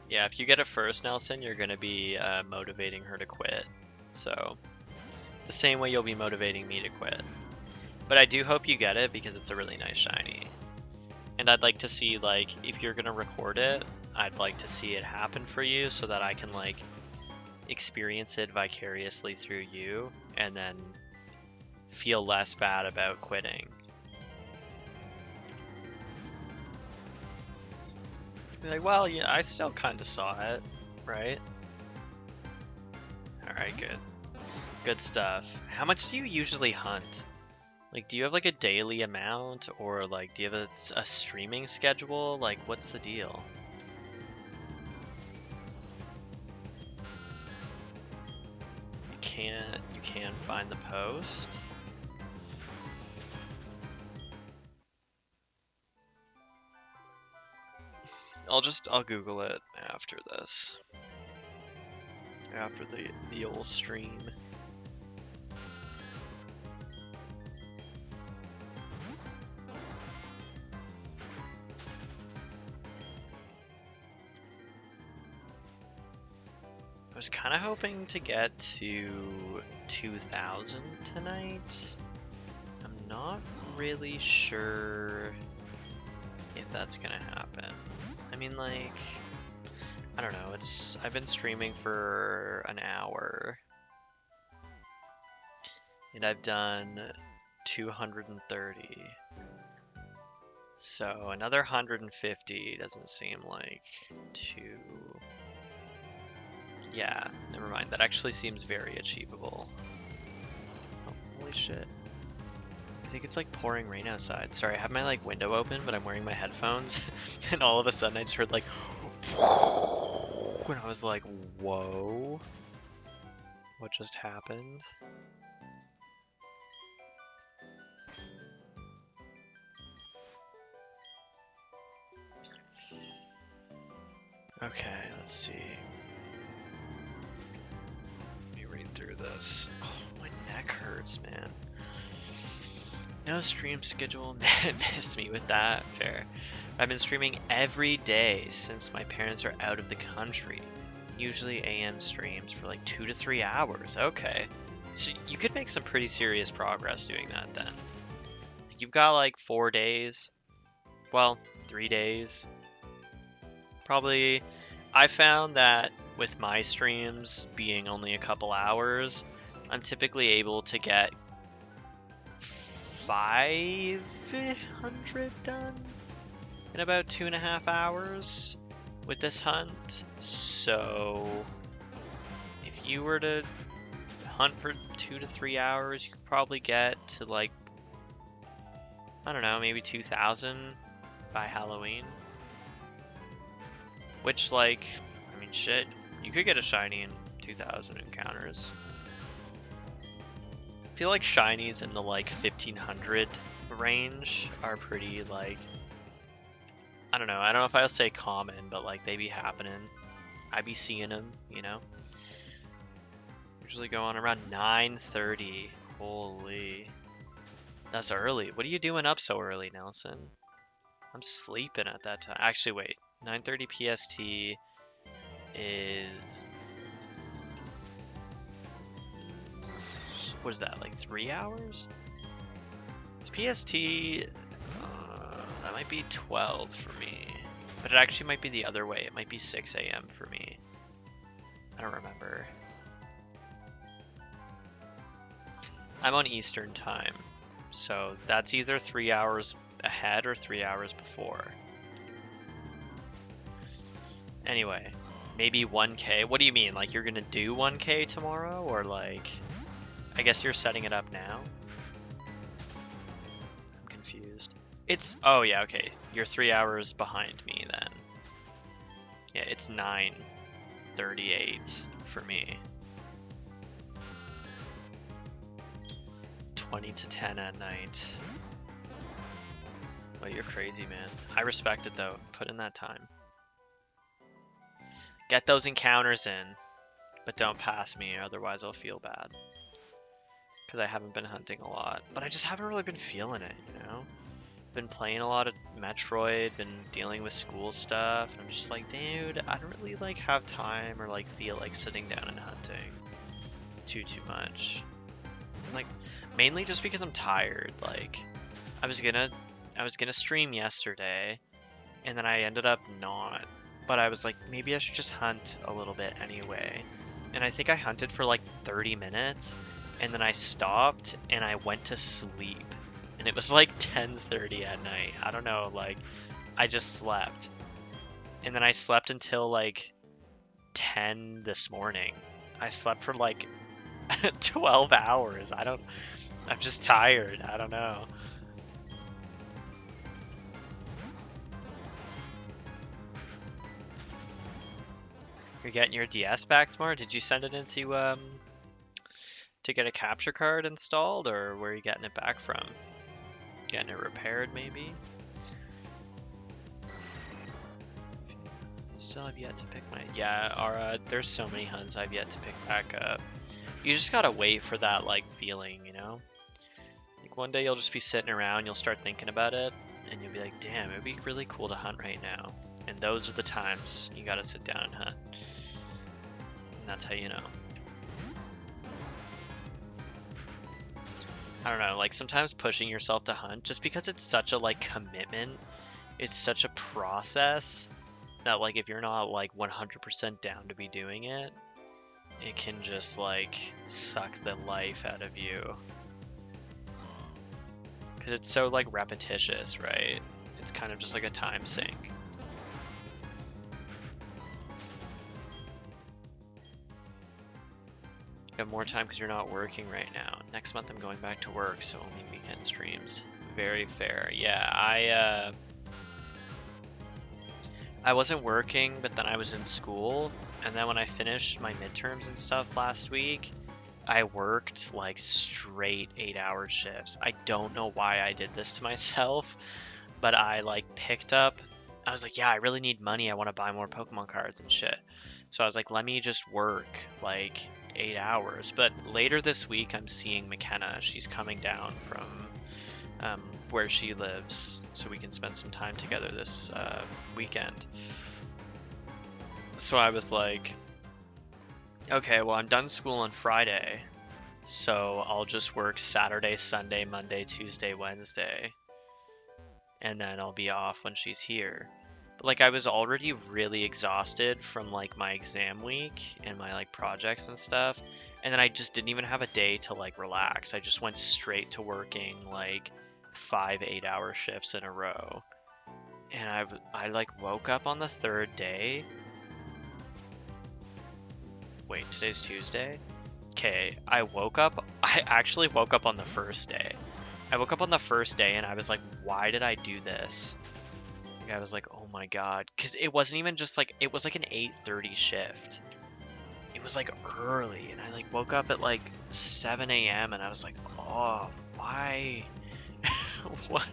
Yeah, if you get it first, Nelson, you're going to be motivating her to quit. So, the same way you'll be motivating me to quit. But I do hope you get it because it's a really nice shiny. And I'd like to see, like, if you're going to record it, I'd like to see it happen for you so that I can, like, experience it vicariously through you and then feel less bad about quitting. Like, well, yeah, I still kind of saw it, right? Alright, good. Good stuff. How much do you usually hunt? Like, do you have like a daily amount, or like, do you have a streaming schedule? Like, what's the deal? You can find the post? I'll Google it after this. After the old stream. I was kind of hoping to get to 2,000 tonight. I'm not really sure if that's gonna happen. I mean, like, I don't know, I've been streaming for an hour and I've done 230. So another 150 doesn't seem like too... Yeah, never mind. That actually seems very achievable. Oh, holy shit. I think it's like pouring rain outside. Sorry, I have my like window open, but I'm wearing my headphones. And all of a sudden I just heard like... when I was like, whoa. What just happened? Okay, let's see. Let me read through this. Oh, my neck hurts, man. No stream schedule. Missed me with that. Fair. I've been streaming every day since my parents are out of the country. Usually AM streams for like 2 to 3 hours. Okay. So you could make some pretty serious progress doing that then. Like, you've got like 4 days. Well, 3 days. Probably. I found that with my streams being only a couple hours, I'm typically able to get 500 done in about 2.5 hours with this hunt. So if you were to hunt for 2 to 3 hours, you could probably get to like, I don't know, maybe 2,000 by Halloween. Which, like, I mean, shit, you could get a shiny in 2,000 encounters. feel like shinies in the like 1500 range are pretty like, I don't know if I'll say common, but like they be happening. I be seeing them, you know. Usually go on around 9:30. Holy, that's early. What are you doing up so early, Nelson? I'm sleeping at that time. Actually, wait. 9:30 PST is, what is that, like 3 hours? It's PST, that might be 12 for me. But it actually might be the other way. It might be 6 a.m. for me. I don't remember. I'm on Eastern time, so that's either 3 hours ahead or 3 hours before. Anyway, maybe 1K. What do you mean? Like you're gonna do 1K tomorrow, or like, I guess you're setting it up now? I'm confused. It's, oh yeah, okay. You're 3 hours behind me then. Yeah, it's 9:38 for me. 20 to 10 at night. Well, you're crazy, man. I respect it though. Put in that time. Get those encounters in, but don't pass me, otherwise I'll feel bad. Because I haven't been hunting a lot. But I just haven't really been feeling it, you know? Been playing a lot of Metroid, been dealing with school stuff, and I'm just like, dude, I don't really like have time or like feel like sitting down and hunting too much. And, like, mainly just because I'm tired. Like, I was gonna stream yesterday, and then I ended up not. But I was like, maybe I should just hunt a little bit anyway. And I think I hunted for like 30 minutes, and then I stopped and I went to sleep. And it was like 10:30 at night. I don't know, like, I just slept. And then I slept until like 10 this morning. I slept for like 12 hours. I'm just tired. I don't know. You're getting your DS back tomorrow? Did you send it into to get a capture card installed, or where are you getting it back from? Getting it repaired maybe? Still have yet to pick my, yeah, there's so many hunts I've yet to pick back up. You just gotta wait for that like feeling, you know? Like one day you'll just be sitting around, you'll start thinking about it, and you'll be like, damn, it'd be really cool to hunt right now. And those are the times you gotta sit down and hunt. And that's how you know. I don't know, like sometimes pushing yourself to hunt, just because it's such a like commitment, it's such a process, that like if you're not like 100% down to be doing it, it can just like suck the life out of you. Because it's so like repetitious, right? It's kind of just like a time sink. You have more time because you're not working right now. Next month I'm going back to work, so only weekend streams. Very fair. Yeah, I wasn't working, but then I was in school, and then when I finished my midterms and stuff last week, I worked like straight 8-hour shifts. I don't know why I did this to myself, but I like picked up, I was like, yeah, I really need money. I want to buy more Pokemon cards and shit. So I was like, let me just work like 8 hours. But later this week, I'm seeing McKenna. She's coming down from where she lives, so we can spend some time together this weekend. So I was like, okay, well, I'm done school on Friday, so I'll just work Saturday, Sunday, Monday, Tuesday, Wednesday, and then I'll be off when she's here. But like I was already really exhausted from like my exam week and my like projects and stuff, and then I just didn't even have a day to like relax. I just went straight to working like 5 8-hour shifts in a row. And I like woke up on the third day. Wait, today's Tuesday? Okay, I actually woke up on the first day. I woke up on the first day and I was like, why did I do this? Like, I was like, oh my god. Because it wasn't even just like, it was like an 8:30 shift. It was like early, and I like woke up at like 7 a.m. and I was like, oh, why? What?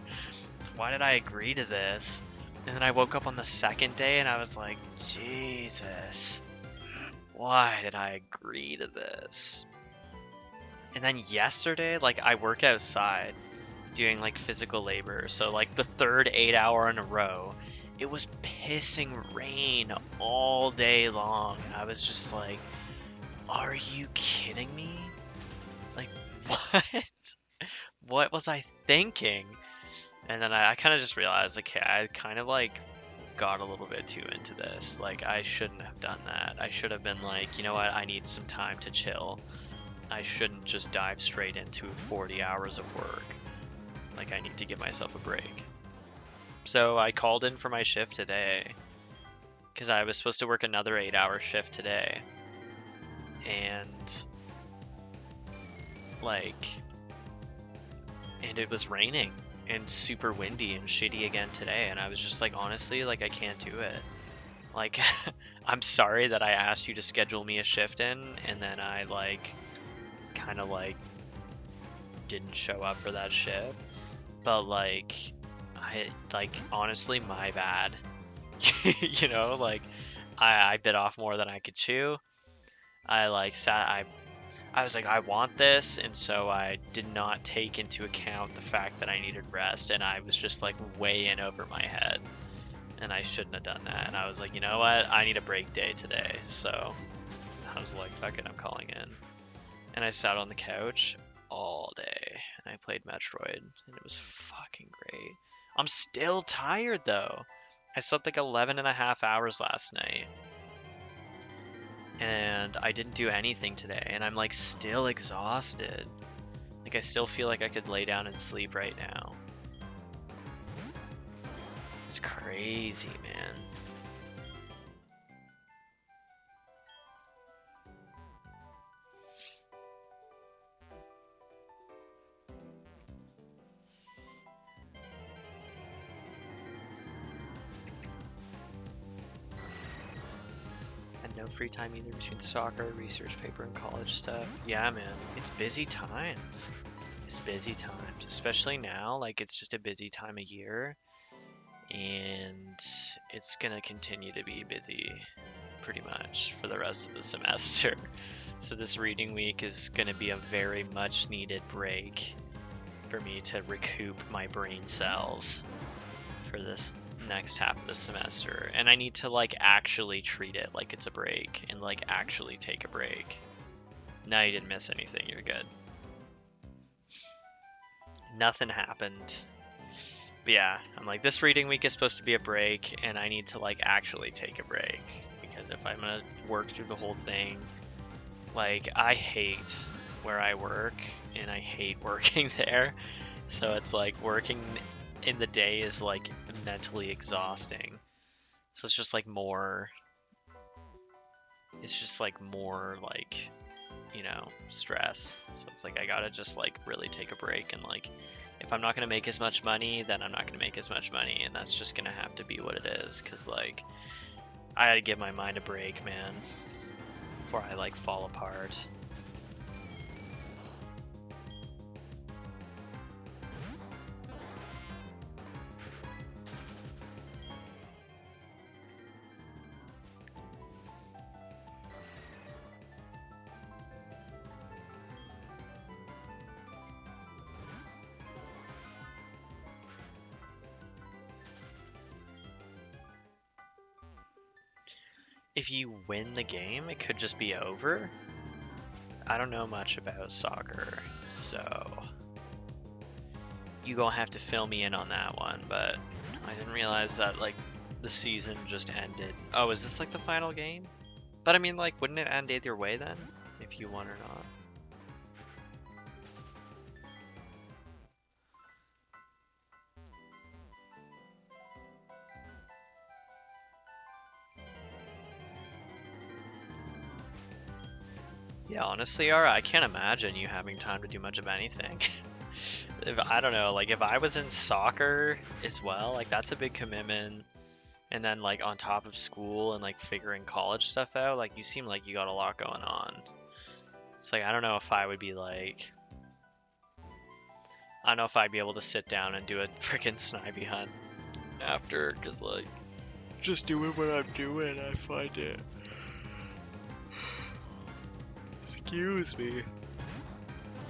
Why did I agree to this? And then I woke up on the second day and I was like, Jesus, why did I agree to this? And then yesterday, like, I work outside doing like physical labor, so like the third 8 hour in a row, it was pissing rain all day long, and I was just like, are you kidding me? Like, what? What was I thinking? And then I kind of just realized, okay, I kind of like got a little bit too into this. Like, I shouldn't have done that. I should have been like, you know what, I need some time to chill. I shouldn't just dive straight into 40 hours of work. Like, I need to give myself a break. So I called in for my shift today because I was supposed to work another 8-hour shift today. And like, and it was raining and super windy and shitty again today, and I was just like, honestly, like, I can't do it. Like, I'm sorry that I asked you to schedule me a shift in, and then I like kind of like didn't show up for that shift, but like, I like, honestly, my bad. You know, like, I bit off more than I could chew. I like I was like, I want this, and so I did not take into account the fact that I needed rest, and I was just like way in over my head, and I shouldn't have done that. And I was like, you know what, I need a break day today. So I was like, fuck it, I'm calling in. And I sat on the couch all day and I played Metroid, and it was fucking great. I'm still tired though. I slept like 11 and a half hours last night, and I didn't do anything today, and I'm like still exhausted. Like, I still feel like I could lay down and sleep right now. It's crazy, man. And no free time either between soccer, research paper, and college stuff. Yeah, man, it's busy times. It's busy times, especially now. Like, it's just a busy time of year, and it's gonna continue to be busy pretty much for the rest of the semester. So this reading week is gonna be a very much needed break for me to recoup my brain cells for this next half of the semester, and I need to like actually treat it like it's a break and like actually take a break. No, you didn't miss anything, you're good. Nothing happened. But yeah, I'm like, this reading week is supposed to be a break, and I need to like actually take a break, because if I'm gonna work through the whole thing, like, I hate where I work and I hate working there. So it's like working in the day is like mentally exhausting. So it's just like more, it's just like more like, you know, stress. So it's like I gotta just like really take a break, and like, if I'm not gonna make as much money, then I'm not gonna make as much money, and that's just gonna have to be what it is. Cause like, I gotta give my mind a break, man, before I like fall apart. If you win the game, it could just be over. I don't know much about soccer, so you gonna have to fill me in on that one, but I didn't realize that like the season just ended. Oh, is this like the final game? But I mean, like, wouldn't it end either way then, if you won or not? Yeah, honestly, Yara, I can't imagine you having time to do much of anything. If, I don't know, like, if I was in soccer as well, like, that's a big commitment. And then, like, on top of school and, like, figuring college stuff out, like, you seem like you got a lot going on. It's like, I don't know if I would be like... I don't know if I'd be able to sit down and do a freaking snivy hunt after, because, like, just doing what I'm doing, I find it... Excuse me.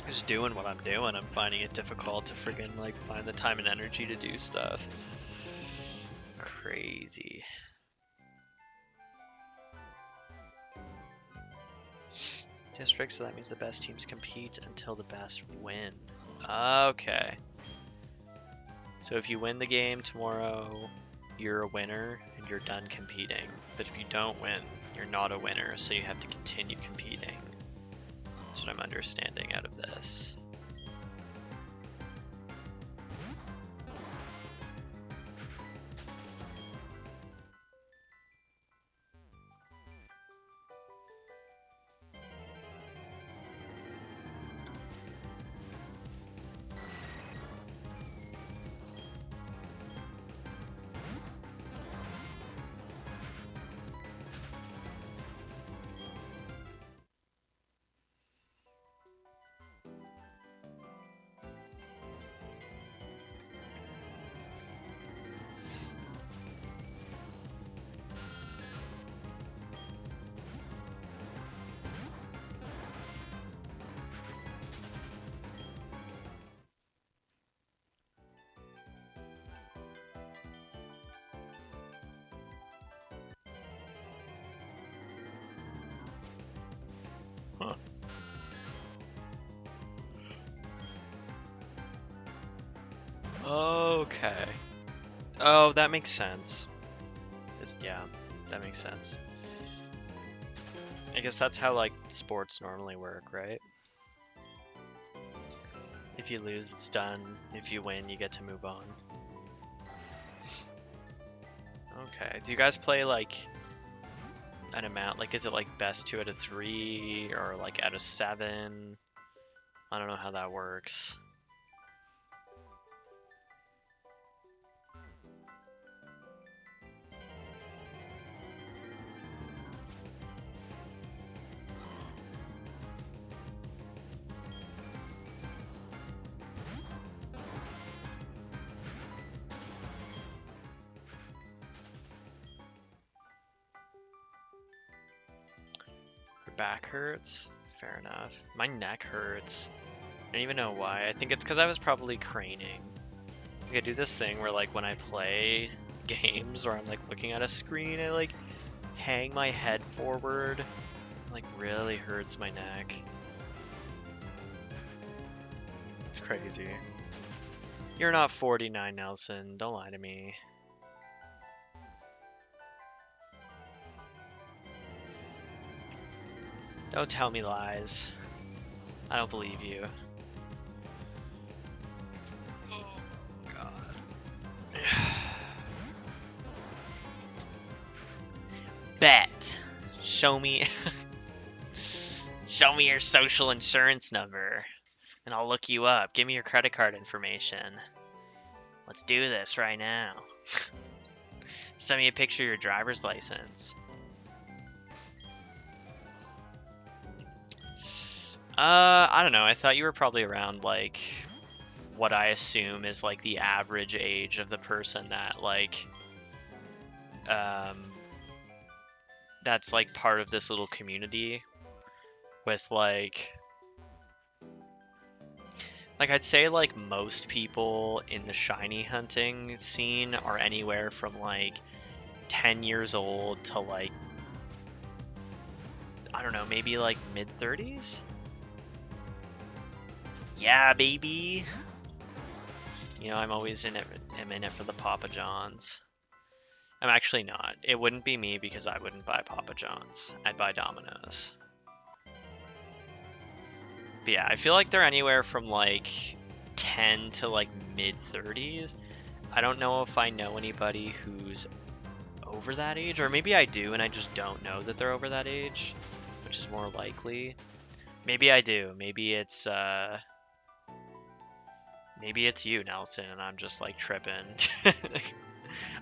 Just doing what I'm doing, I'm finding it difficult to freaking, like, find the time and energy to do stuff. Crazy. District, so that means the best teams compete until the best win. Okay. So if you win the game tomorrow, you're a winner and you're done competing. But if you don't win, you're not a winner, so you have to continue competing. That's what I'm understanding out of this. Huh. Okay. Oh, that makes sense. Yeah, that makes sense. I guess that's how, like, sports normally work, right? If you lose, it's done. If you win, you get to move on. Okay. Do you guys play, like, an amount? Like, is it, like, best 2 out of 3? Or, like, out of 7? I don't know how that works. Back hurts? Fair enough. My neck hurts. I don't even know why. I think it's because I was probably craning. I do this thing where, like, when I play games where I'm, like, looking at a screen, I, like, hang my head forward. It, like, really hurts my neck. It's crazy. You're not 49, Nelson. Don't lie to me. Don't tell me lies. I don't believe you. Oh, God. Bet. Show me... Show me your social insurance number, and I'll look you up. Give me your credit card information. Let's do this right now. Send me a picture of your driver's license. I don't know. I thought you were probably around, like, what I assume is, like, the average age of the person that, like, that's, like, part of this little community with, like, I'd say, like, most people in the shiny hunting scene are anywhere from, like, 10 years old to, like, I don't know, maybe, like, mid-30s? Yeah, baby. You know, I'm always in it. I'm in it for the Papa John's. I'm actually not. It wouldn't be me because I wouldn't buy Papa John's. I'd buy Domino's. But yeah, I feel like they're anywhere from like 10 to like mid-30s. I don't know if I know anybody who's over that age, or maybe I do and I just don't know that they're over that age, which is more likely. Maybe I do. Maybe it's you, Nelson, and I'm just like tripping.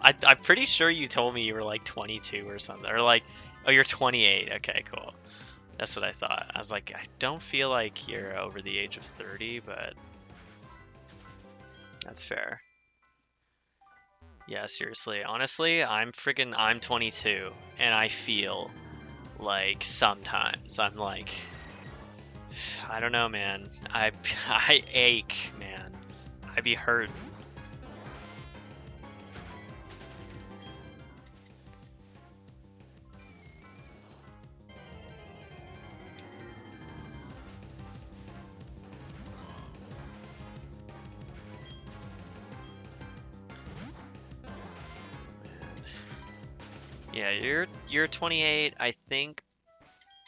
I'm pretty sure you told me you were like 22 or something, or like, oh, you're 28. Okay, cool. That's what I thought. I was like, I don't feel like you're over the age of 30, but that's fair. Yeah, seriously. Honestly, I'm 22, and I feel like sometimes I'm like, I don't know, man. I ache, man. I be hurting. Yeah, you're 28. I think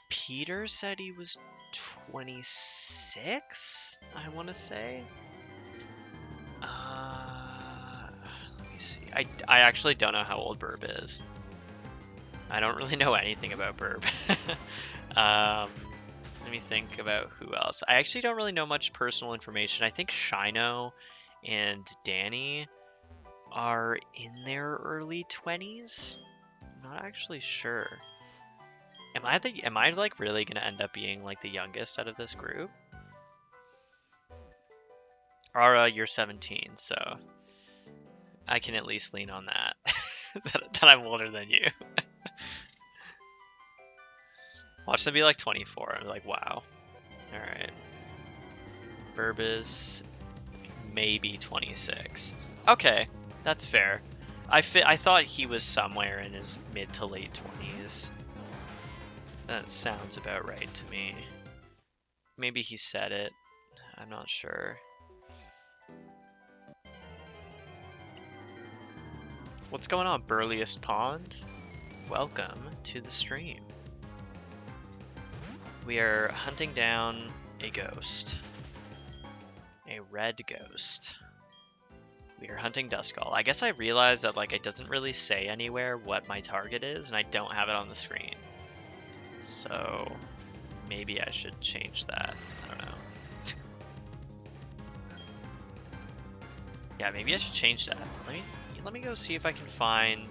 Peter said he was 26. I want to say. Let me see. I actually don't know how old Burb is. I don't really know anything about Burb. Let me think about who else. I actually don't really know much personal information. I think Shino and Danny are in their early 20s. I'm not actually sure. Am I like really gonna end up being like the youngest out of this group? Or you're 17, so I can at least lean on that. that I'm older than you. Watch them be like 24. I'm like, wow. Alright. Burb is maybe 26. Okay, that's fair. I thought he was somewhere in his mid to late 20s. That sounds about right to me. Maybe he said it. I'm not sure. What's going on, Burliest Pond? Welcome to the stream. We are hunting down a ghost. A red ghost. We are hunting Duskull. I guess I realized that like it doesn't really say anywhere what my target is, and I don't have it on the screen. So maybe I should change that. I don't know. Yeah, maybe I should change that. Let me go see if I can find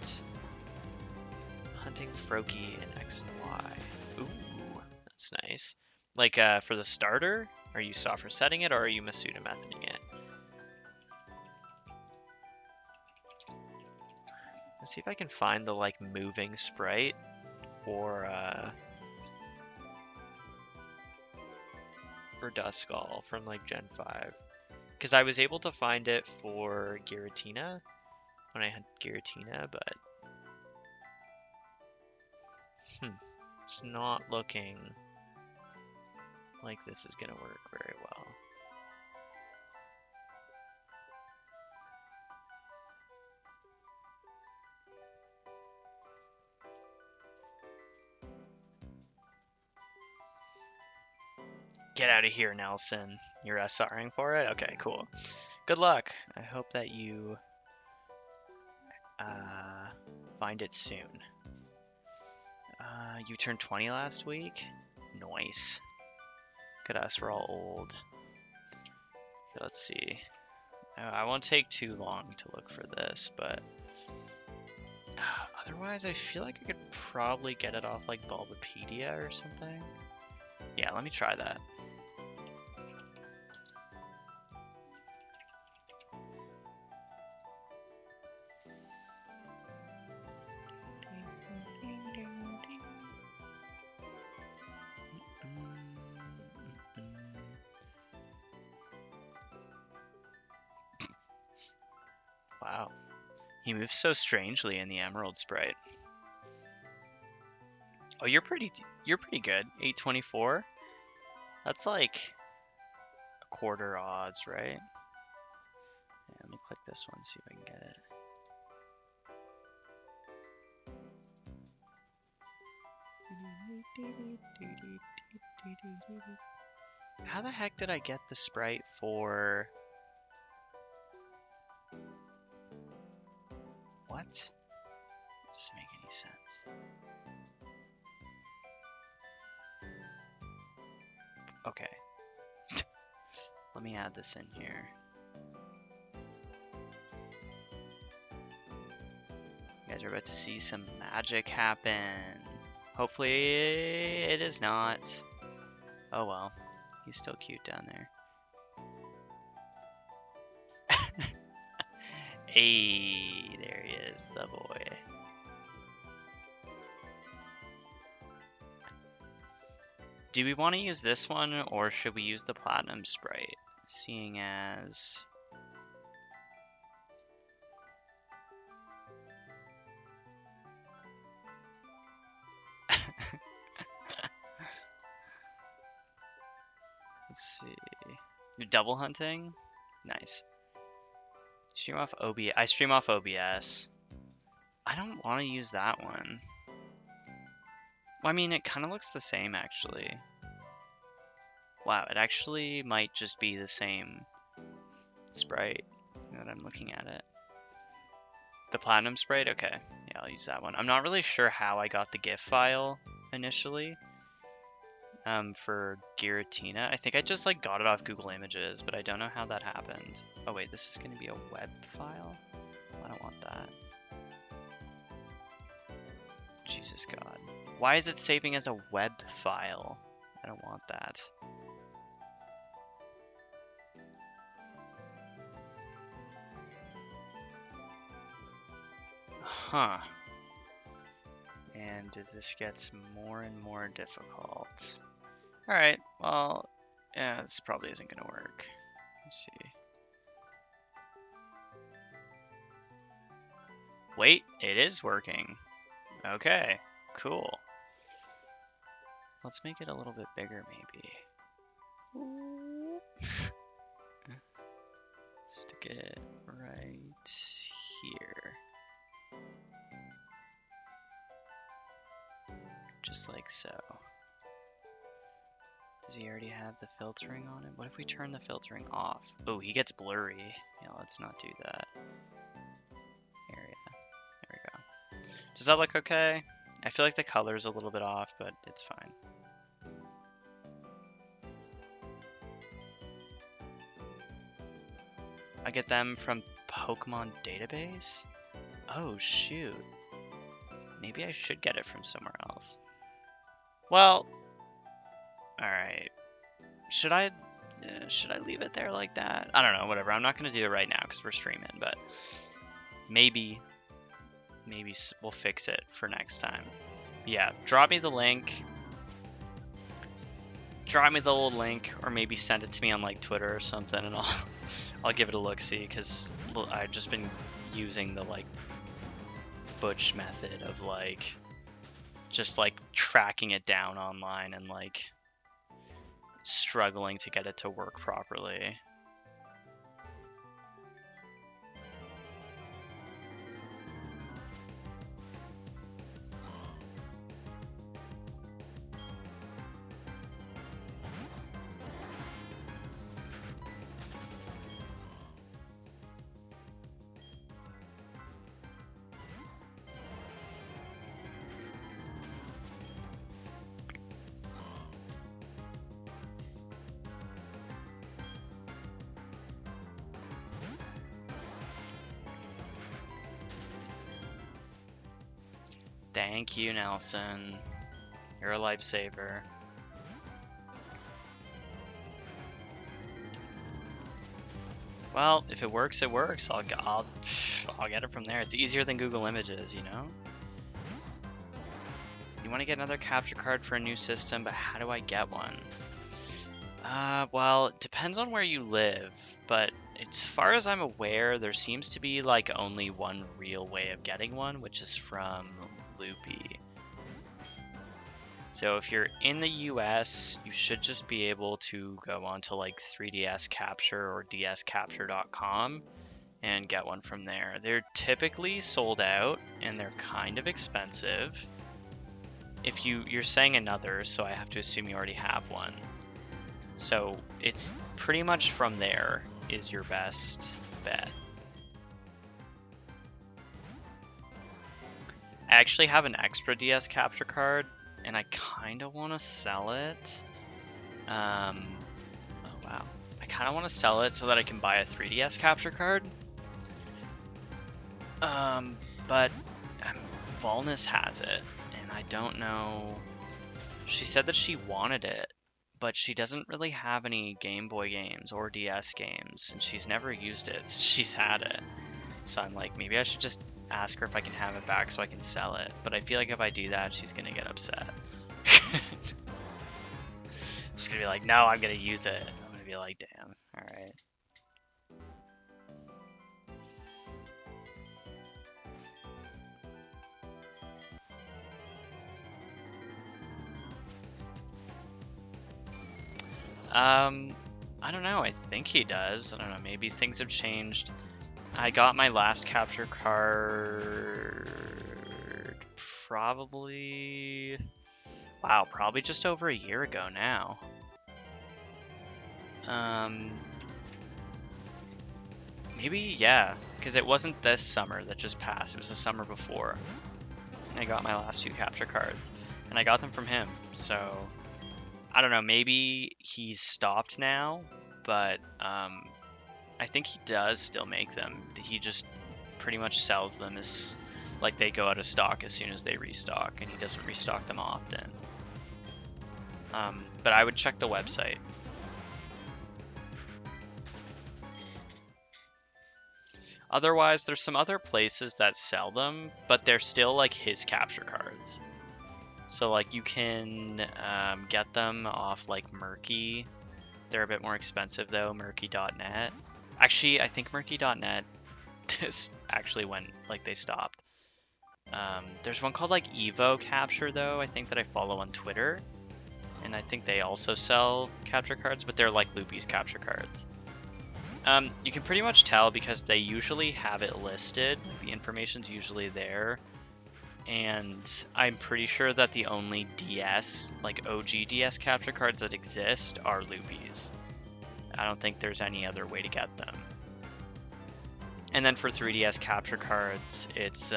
hunting Froakie in X and Y. Ooh, that's nice. Like for the starter, are you soft resetting it or are you Masuda methoding it? Let's see if I can find the like moving sprite for Duskull from like Gen 5. Because I was able to find it for Giratina when I had Giratina, but it's not looking like this is gonna work very well. Get out of here, Nelson. You're SRing for it? Okay, cool. Good luck. I hope that you find it soon. You turned 20 last week? Nice. Look at us, we're all old. Okay, let's see. I won't take too long to look for this, but otherwise I feel like I could probably get it off like Bulbapedia or something. Yeah, let me try that. Wow. He moves so strangely in the Emerald sprite. Oh, you're pretty good. 824? That's like a quarter odds, right? Yeah, let me click this one, see if I can get it. How the heck did I get the sprite for... What? Doesn't make any sense. Okay. Let me add this in here. You guys are about to see some magic happen. Hopefully it is not. Oh well, he's still cute down there. Hey, there he is, the boy. Do we want to use this one, or should we use the Platinum Sprite? Seeing as... Let's see. You're double hunting? Nice. Stream off OBS. I stream off OBS. I don't want to use that one. Well, I mean, it kind of looks the same, actually. Wow, it actually might just be the same sprite now that I'm looking at it. The Platinum Sprite? Okay. Yeah, I'll use that one. I'm not really sure how I got the GIF file initially. For Giratina. I think I just like got it off Google Images, but I don't know how that happened. Oh wait, this is gonna be a web file? I don't want that. Jesus God. Why is it saving as a web file? I don't want that. Huh. And this gets more and more difficult. Alright, well, yeah, this probably isn't going to work. Let's see. Wait, it is working. Okay, cool. Let's make it a little bit bigger, maybe. Stick it right here. Just like so. Does he already have the filtering on it? What if we turn the filtering off? Oh, he gets blurry. Yeah, let's not do that. Area. There we go. Does that look okay? I feel like the color's a little bit off, but it's fine. I get them from Pokemon database? Oh, shoot. Maybe I should get it from somewhere else. Well, alright. Should I leave it there like that? I don't know, whatever. I'm not going to do it right now because we're streaming, but maybe we'll fix it for next time. Yeah, drop me the link. Drop me the old link, or maybe send it to me on like Twitter or something, and I'll give it a look-see, because I've just been using the like Butch method of like just like tracking it down online and like struggling to get it to work properly. Thank you, Nelson. You're a lifesaver. Well, if it works, it works. I'll get it from there. It's easier than Google Images, you know? You want to get another capture card for a new system, but how do I get one? Well, it depends on where you live, but as far as I'm aware, there seems to be like only one real way of getting one, which is from Loopy. So if you're in the US, you should just be able to go onto like 3DS Capture or dscapture.com and get one from there. They're typically sold out and they're kind of expensive. If you're saying another, so I have to assume you already have one. So it's pretty much from there is your best bet. I actually have an extra DS Capture card, and I kind of want to sell it. Oh wow. I kind of want to sell it so that I can buy a 3DS Capture card. But Volnus has it, and I don't know. She said that she wanted it, but she doesn't really have any Game Boy games or DS games, and she's never used it since she's had it. So I'm like, maybe I should just ask her if I can have it back so I can sell it. But I feel like if I do that, she's gonna get upset. She's gonna be like, no, I'm gonna use it. I'm gonna be like, damn, alright. I don't know. I think he does. I don't know. Maybe things have changed. I got my last capture card probably, wow, probably just over a year ago now. Maybe, yeah, because it wasn't this summer that just passed. It was the summer before. I got my last 2 capture cards, and I got them from him. So I don't know. Maybe he's stopped now, but I think he does still make them. He just pretty much sells them as like they go out of stock as soon as they restock, and he doesn't restock them often. But I would check the website. Otherwise, there's some other places that sell them, but they're still like his capture cards. So like you can get them off like Murky. They're a bit more expensive though, Murky.net. Actually, I think Murky.net just actually went, like they stopped. There's one called like Evo Capture though, I think that I follow on Twitter. And I think they also sell capture cards, but they're like Loopy's capture cards. You can pretty much tell because they usually have it listed. Like the information's usually there. And I'm pretty sure that the only DS, like OG DS capture cards that exist are Loopy's. I don't think there's any other way to get them. And then for 3DS capture cards, it's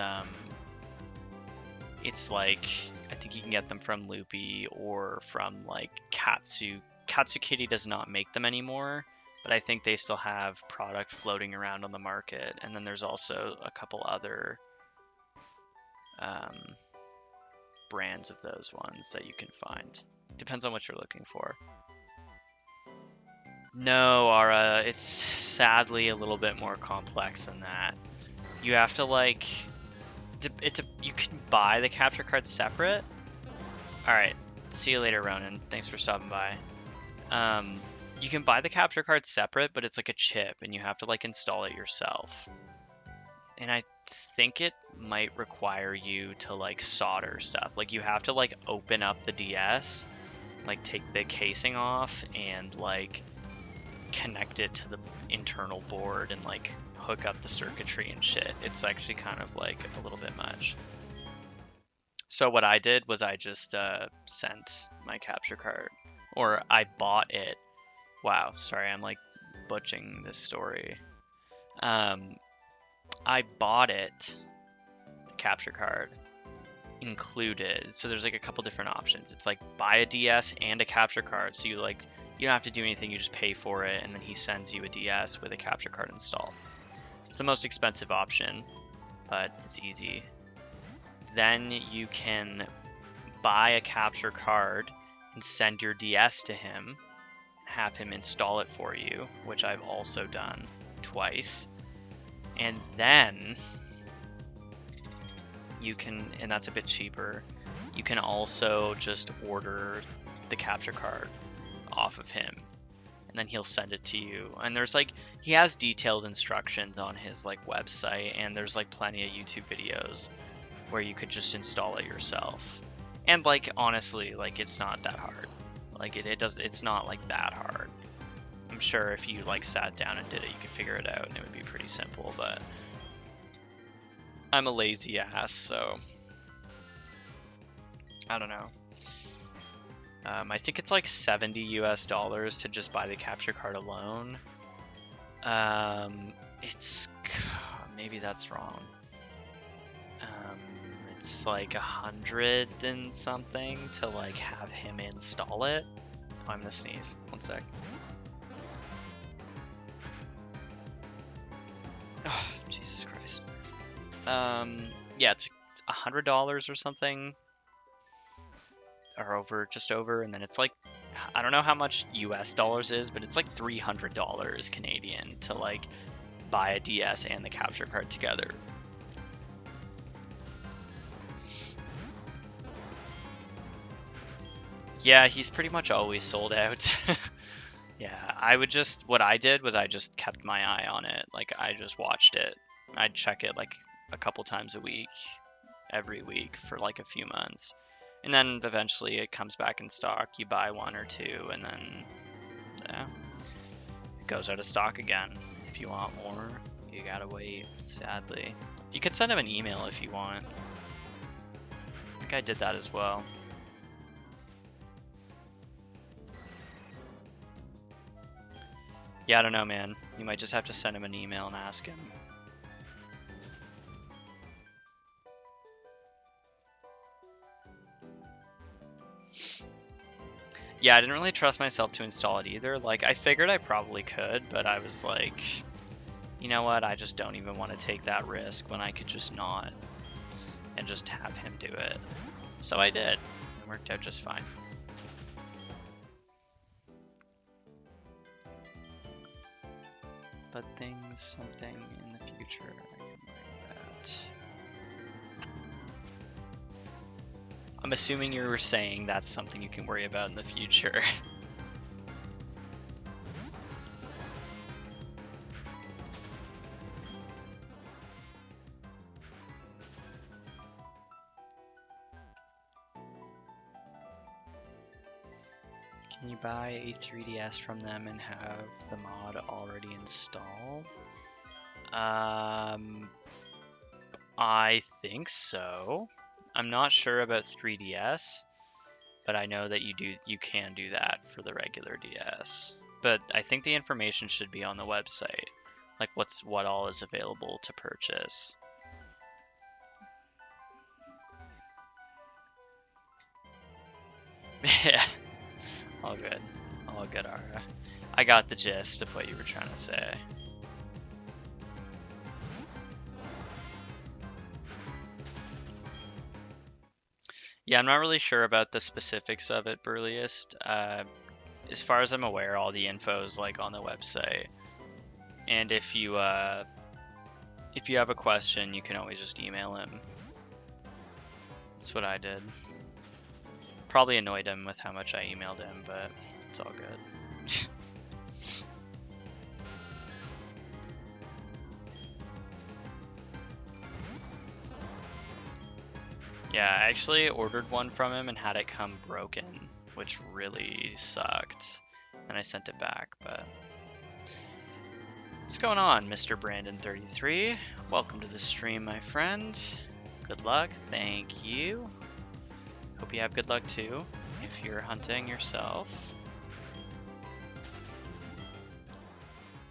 like, I think you can get them from Loopy or from like Katsu. Katsu Kitty does not make them anymore, but I think they still have product floating around on the market. And then there's also a couple other brands of those ones that you can find. Depends on what you're looking for. No, Ara, it's sadly a little bit more complex than that. You have to like, you can buy the capture card separate. All right, see you later, Ronan. Thanks for stopping by. You can buy the capture card separate, but it's like a chip, and you have to like install it yourself. And I think it might require you to like solder stuff. Like you have to like open up the DS, like take the casing off and like connect it to the internal board and like hook up the circuitry and shit. It's actually kind of like a little bit much. So what I did was I just sent my capture card, or I bought it. Wow, sorry, I'm like butchering this story. I bought it, the capture card included. So there's like a couple different options. It's like buy a DS and a capture card. So you like, you don't have to do anything, you just pay for it, and then he sends you a DS with a capture card installed. It's the most expensive option, but it's easy. Then you can buy a capture card and send your DS to him, have him install it for you, which I've also done twice. And then you can, and that's a bit cheaper, you can also just order the capture card off of him, and then he'll send it to you. And there's like, he has detailed instructions on his like website, and there's like plenty of YouTube videos where you could just install it yourself. And like, honestly, like it's not that hard. Like it's not like that hard. I'm sure if you like sat down and did it, you could figure it out and it would be pretty simple, but I'm a lazy ass, so I don't know. I think it's like $70 US to just buy the capture card alone. It's, maybe that's wrong. It's like 100 and something to like have him install it. Oh, I'm gonna sneeze. One sec. Oh, Jesus Christ. Yeah, it's $100 or something or over, just over, and then it's like, I don't know how much US dollars is, but it's like $300 Canadian to like buy a DS and the capture card together. Yeah, he's pretty much always sold out. Yeah, what I did was I just kept my eye on it. Like, I just watched it. I'd check it like a couple times a week, every week for like a few months. And then eventually it comes back in stock. You buy one or two, and then, yeah, it goes out of stock again. If you want more, you gotta wait, sadly. You could send him an email if you want. I think I did that as well. Yeah, I don't know, man. You might just have to send him an email and ask him. Yeah, I didn't really trust myself to install it either. Like, I figured I probably could, but I was like, you know what? I just don't even want to take that risk when I could just not and just have him do it. So I did. It worked out just fine. But something in the future I can worry about. I'm assuming you were saying that's something you can worry about in the future. Can you buy a 3DS from them and have the mod already installed? I think so. I'm not sure about 3DS, but I know that you can do that for the regular DS. But I think the information should be on the website, like what all is available to purchase. Yeah, all good, Ara. I got the gist of what you were trying to say. Yeah, I'm not really sure about the specifics of it, Burliest. As far as I'm aware, all the info is like on the website. And if you have a question, you can always just email him. That's what I did. Probably annoyed him with how much I emailed him, but it's all good. Yeah, I actually ordered one from him and had it come broken, which really sucked. And I sent it back, but... What's going on, Mr. Brandon33? Welcome to the stream, my friend. Good luck, thank you. Hope you have good luck too, if you're hunting yourself.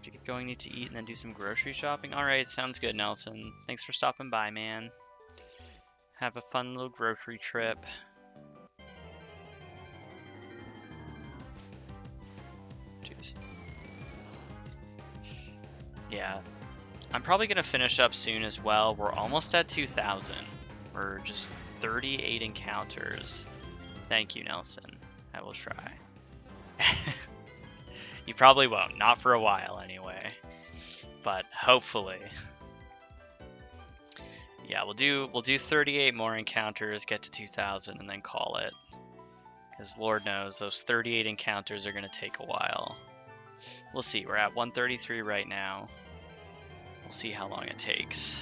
If you get going, need to eat and then do some grocery shopping. Alright, sounds good, Nelson. Thanks for stopping by, man. Have a fun little grocery trip. Jeez. Yeah. I'm probably going to finish up soon as well. We're almost at 2,000. We're just 38 encounters. Thank you, Nelson. I will try. You probably won't. Not for a while, anyway. But hopefully. Yeah, we'll do 38 more encounters, get to 2,000, and then call it. Because Lord knows, those 38 encounters are going to take a while. We'll see. We're at 133 right now. We'll see how long it takes.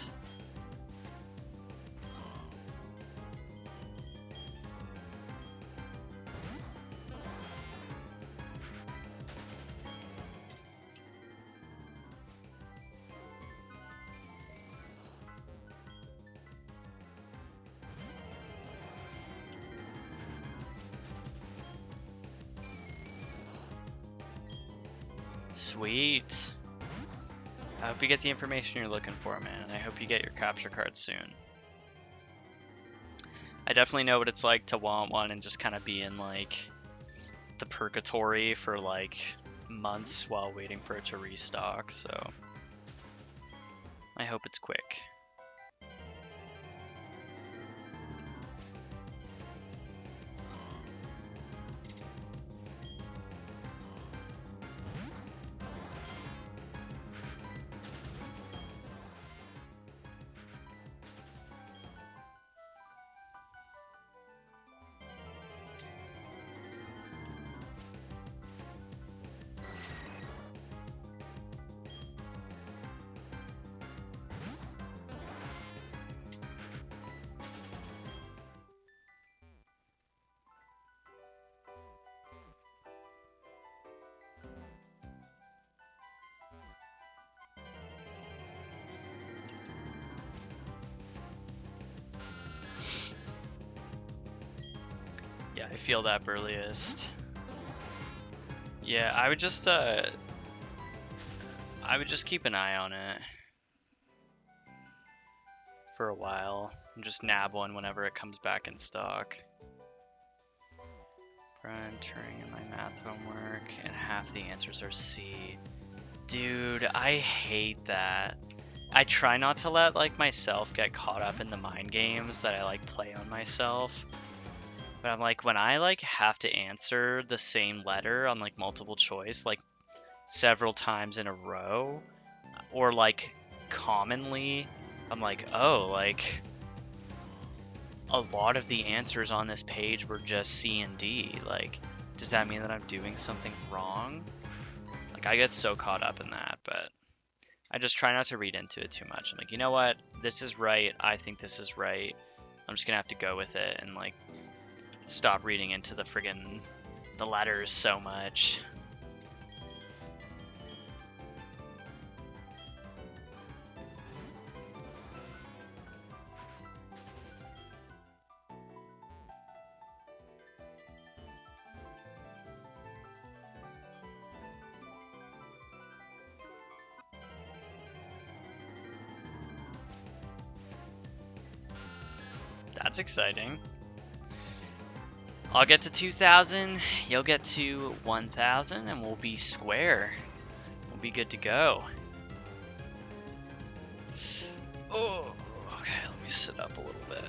Sweet. I hope you get the information you're looking for, man, and I hope you get your capture card soon. I definitely know what it's like to want one and just kind of be in, like, the purgatory for, like, months while waiting for it to restock, so I hope it's quick. Yeah, I feel that, Burliest. Yeah, I would just keep an eye on it for a while and just nab one whenever it comes back in stock. Brian Turing in my math homework, and half the answers are C. Dude, I hate that. I try not to let like myself get caught up in the mind games that I like play on myself. But I'm like, when I like have to answer the same letter on like multiple choice like several times in a row, or like commonly, I'm like, oh, like a lot of the answers on this page were just C and D. Like, does that mean that I'm doing something wrong? Like, I get so caught up in that, but I just try not to read into it too much. I'm like, you know what? This is right. I think this is right. I'm just gonna have to go with it and like stop reading into the letters so much. That's exciting. I'll get to 2,000, you'll get to 1,000, and we'll be square. We'll be good to go. Oh, okay, let me sit up a little bit.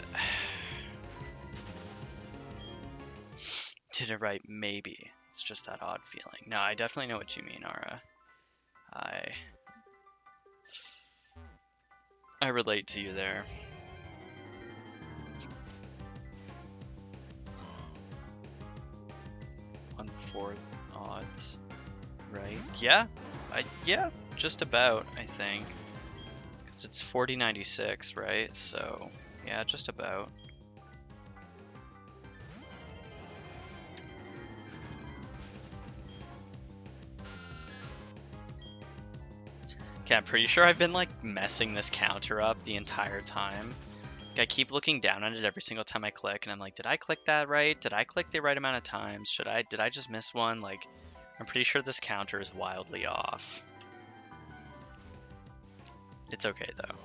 Did it right? Maybe. It's just that odd feeling. No, I definitely know what you mean, Ara. I relate to you there. 1/4 odds, right? Yeah, yeah, just about, I think. Because it's 40.96, right? So, yeah, just about. Okay, I'm pretty sure I've been like messing this counter up the entire time. I keep looking down on it every single time I click, and I'm like, did I click that right? Did I click the right amount of times? Did I just miss one? Like, I'm pretty sure this counter is wildly off. It's okay though.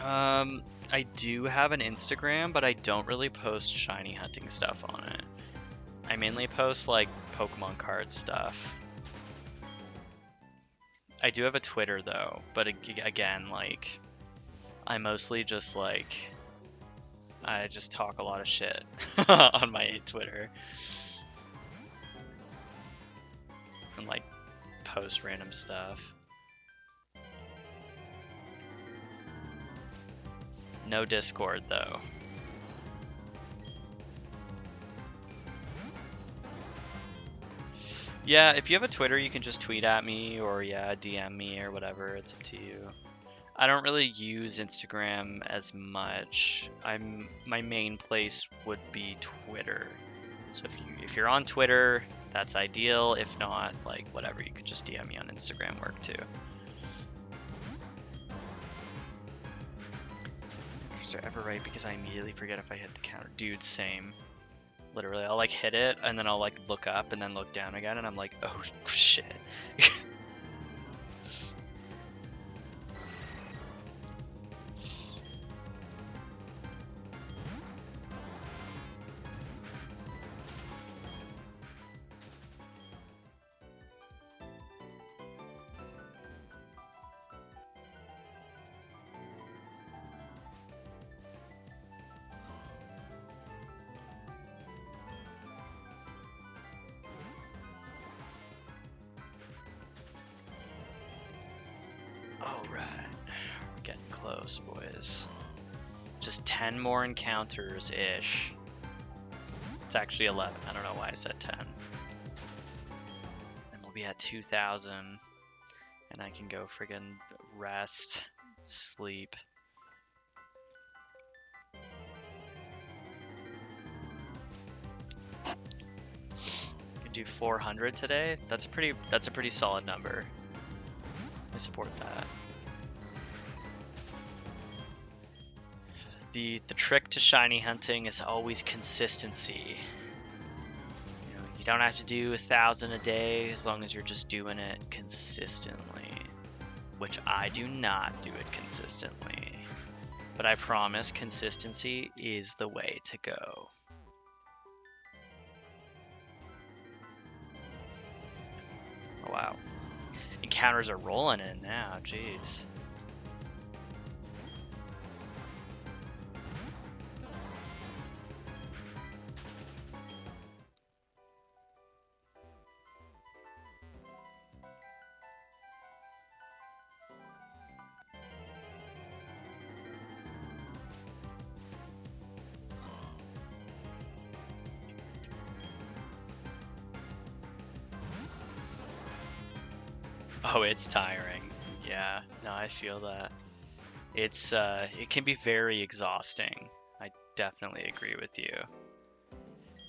I do have an Instagram, but I don't really post shiny hunting stuff on it. I mainly post like Pokemon card stuff. I do have a Twitter though, but again, like, I mostly just like, I just talk a lot of shit on my Twitter. And like, post random stuff. No Discord though. Yeah, if you have a Twitter, you can just tweet at me or yeah, DM me or whatever. It's up to you. I don't really use Instagram as much. My main place would be Twitter. So if you're on Twitter, that's ideal. If not, like whatever, you could just DM me on Instagram, work too. Is there ever right? Because I immediately forget if I hit the counter. Dude, same. Literally, I'll like hit it and then I'll like look up and then look down again and I'm like, oh shit. Alright, we're getting close, boys. Just 10 more encounters-ish. It's actually 11, I don't know why I said 10. And we'll be at 2,000. And I can go friggin' rest, sleep. do 400 today. That's a pretty solid number. I support that. The trick to shiny hunting is always consistency. You know, you don't have to do 1,000 a day as long as you're just doing it consistently, which I do not do it consistently. But I promise consistency is the way to go. Oh, wow. Encounters are rolling in now, jeez. Oh, it's tiring. Yeah, no, I feel that. It's it can be very exhausting. I definitely agree with you.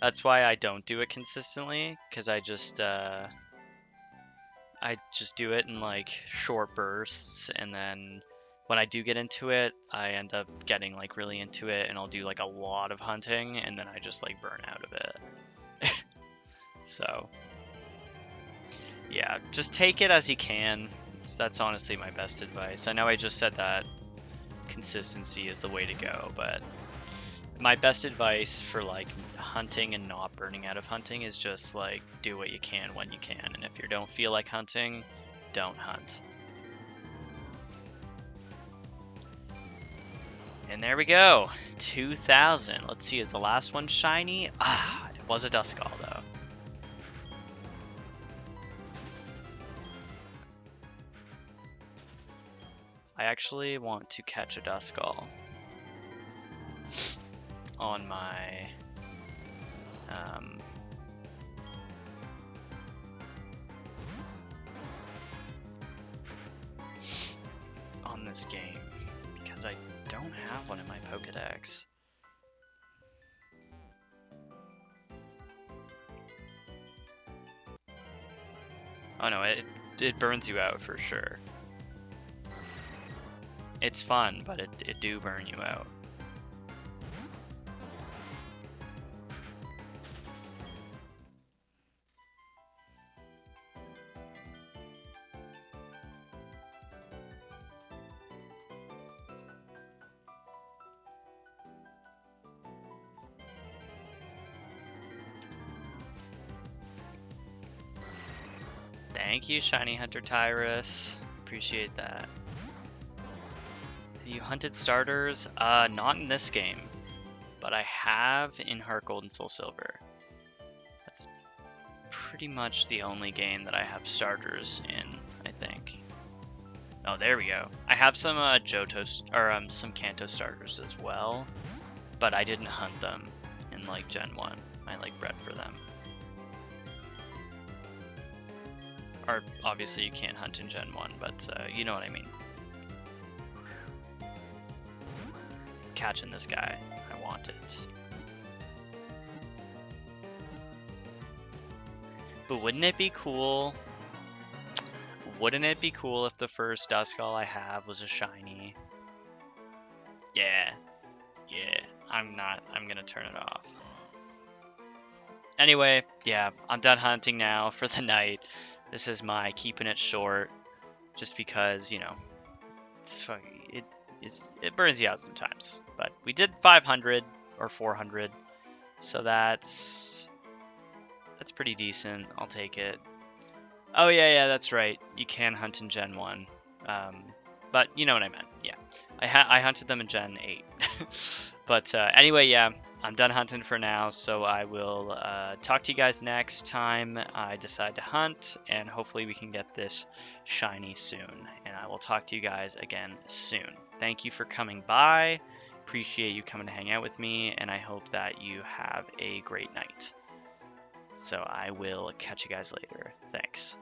That's why I don't do it consistently, because I just do it in like short bursts, and then when I do get into it, I end up getting like really into it, and I'll do like a lot of hunting, and then I just like burn out of it. So yeah, just take it as you can. That's honestly my best advice. I know I just said that consistency is the way to go, but my best advice for like hunting and not burning out of hunting is just like do what you can when you can, and if you don't feel like hunting, don't hunt. And there we go, 2,000. Let's see, is the last one shiny? Ah, it was a Duskull though. I actually want to catch a Duskull on my on this game, because I don't have one in my Pokedex. Oh no, it burns you out for sure. It's fun, but it do burn you out. Thank you, Shiny Hunter Tyrus. Appreciate that. You hunted starters? Not in this game, but I have in Heart Gold and Soul Silver. That's pretty much the only game that I have starters in, I think. Oh, there we go. I have some Johto or some Kanto starters as well, but I didn't hunt them in like Gen 1. I like bred for them. Or obviously you can't hunt in Gen 1, but you know what I mean. Catching this guy. I want it. But wouldn't it be cool? Wouldn't it be cool if the first Duskull I have was a shiny? Yeah. Yeah. I'm gonna turn it off. Anyway, yeah, I'm done hunting now for the night. This is my keeping it short, just because, you know, it burns you out sometimes. But we did 500 or 400, so that's pretty decent. I'll take it. Oh yeah, that's right. You can hunt in Gen 1, but you know what I meant. Yeah, I hunted them in Gen 8. But anyway, yeah, I'm done hunting for now, so I will talk to you guys next time I decide to hunt, and hopefully we can get this shiny soon. And I will talk to you guys again soon. Thank you for coming by. Appreciate you coming to hang out with me, and I hope that you have a great night. So I will catch you guys later. Thanks.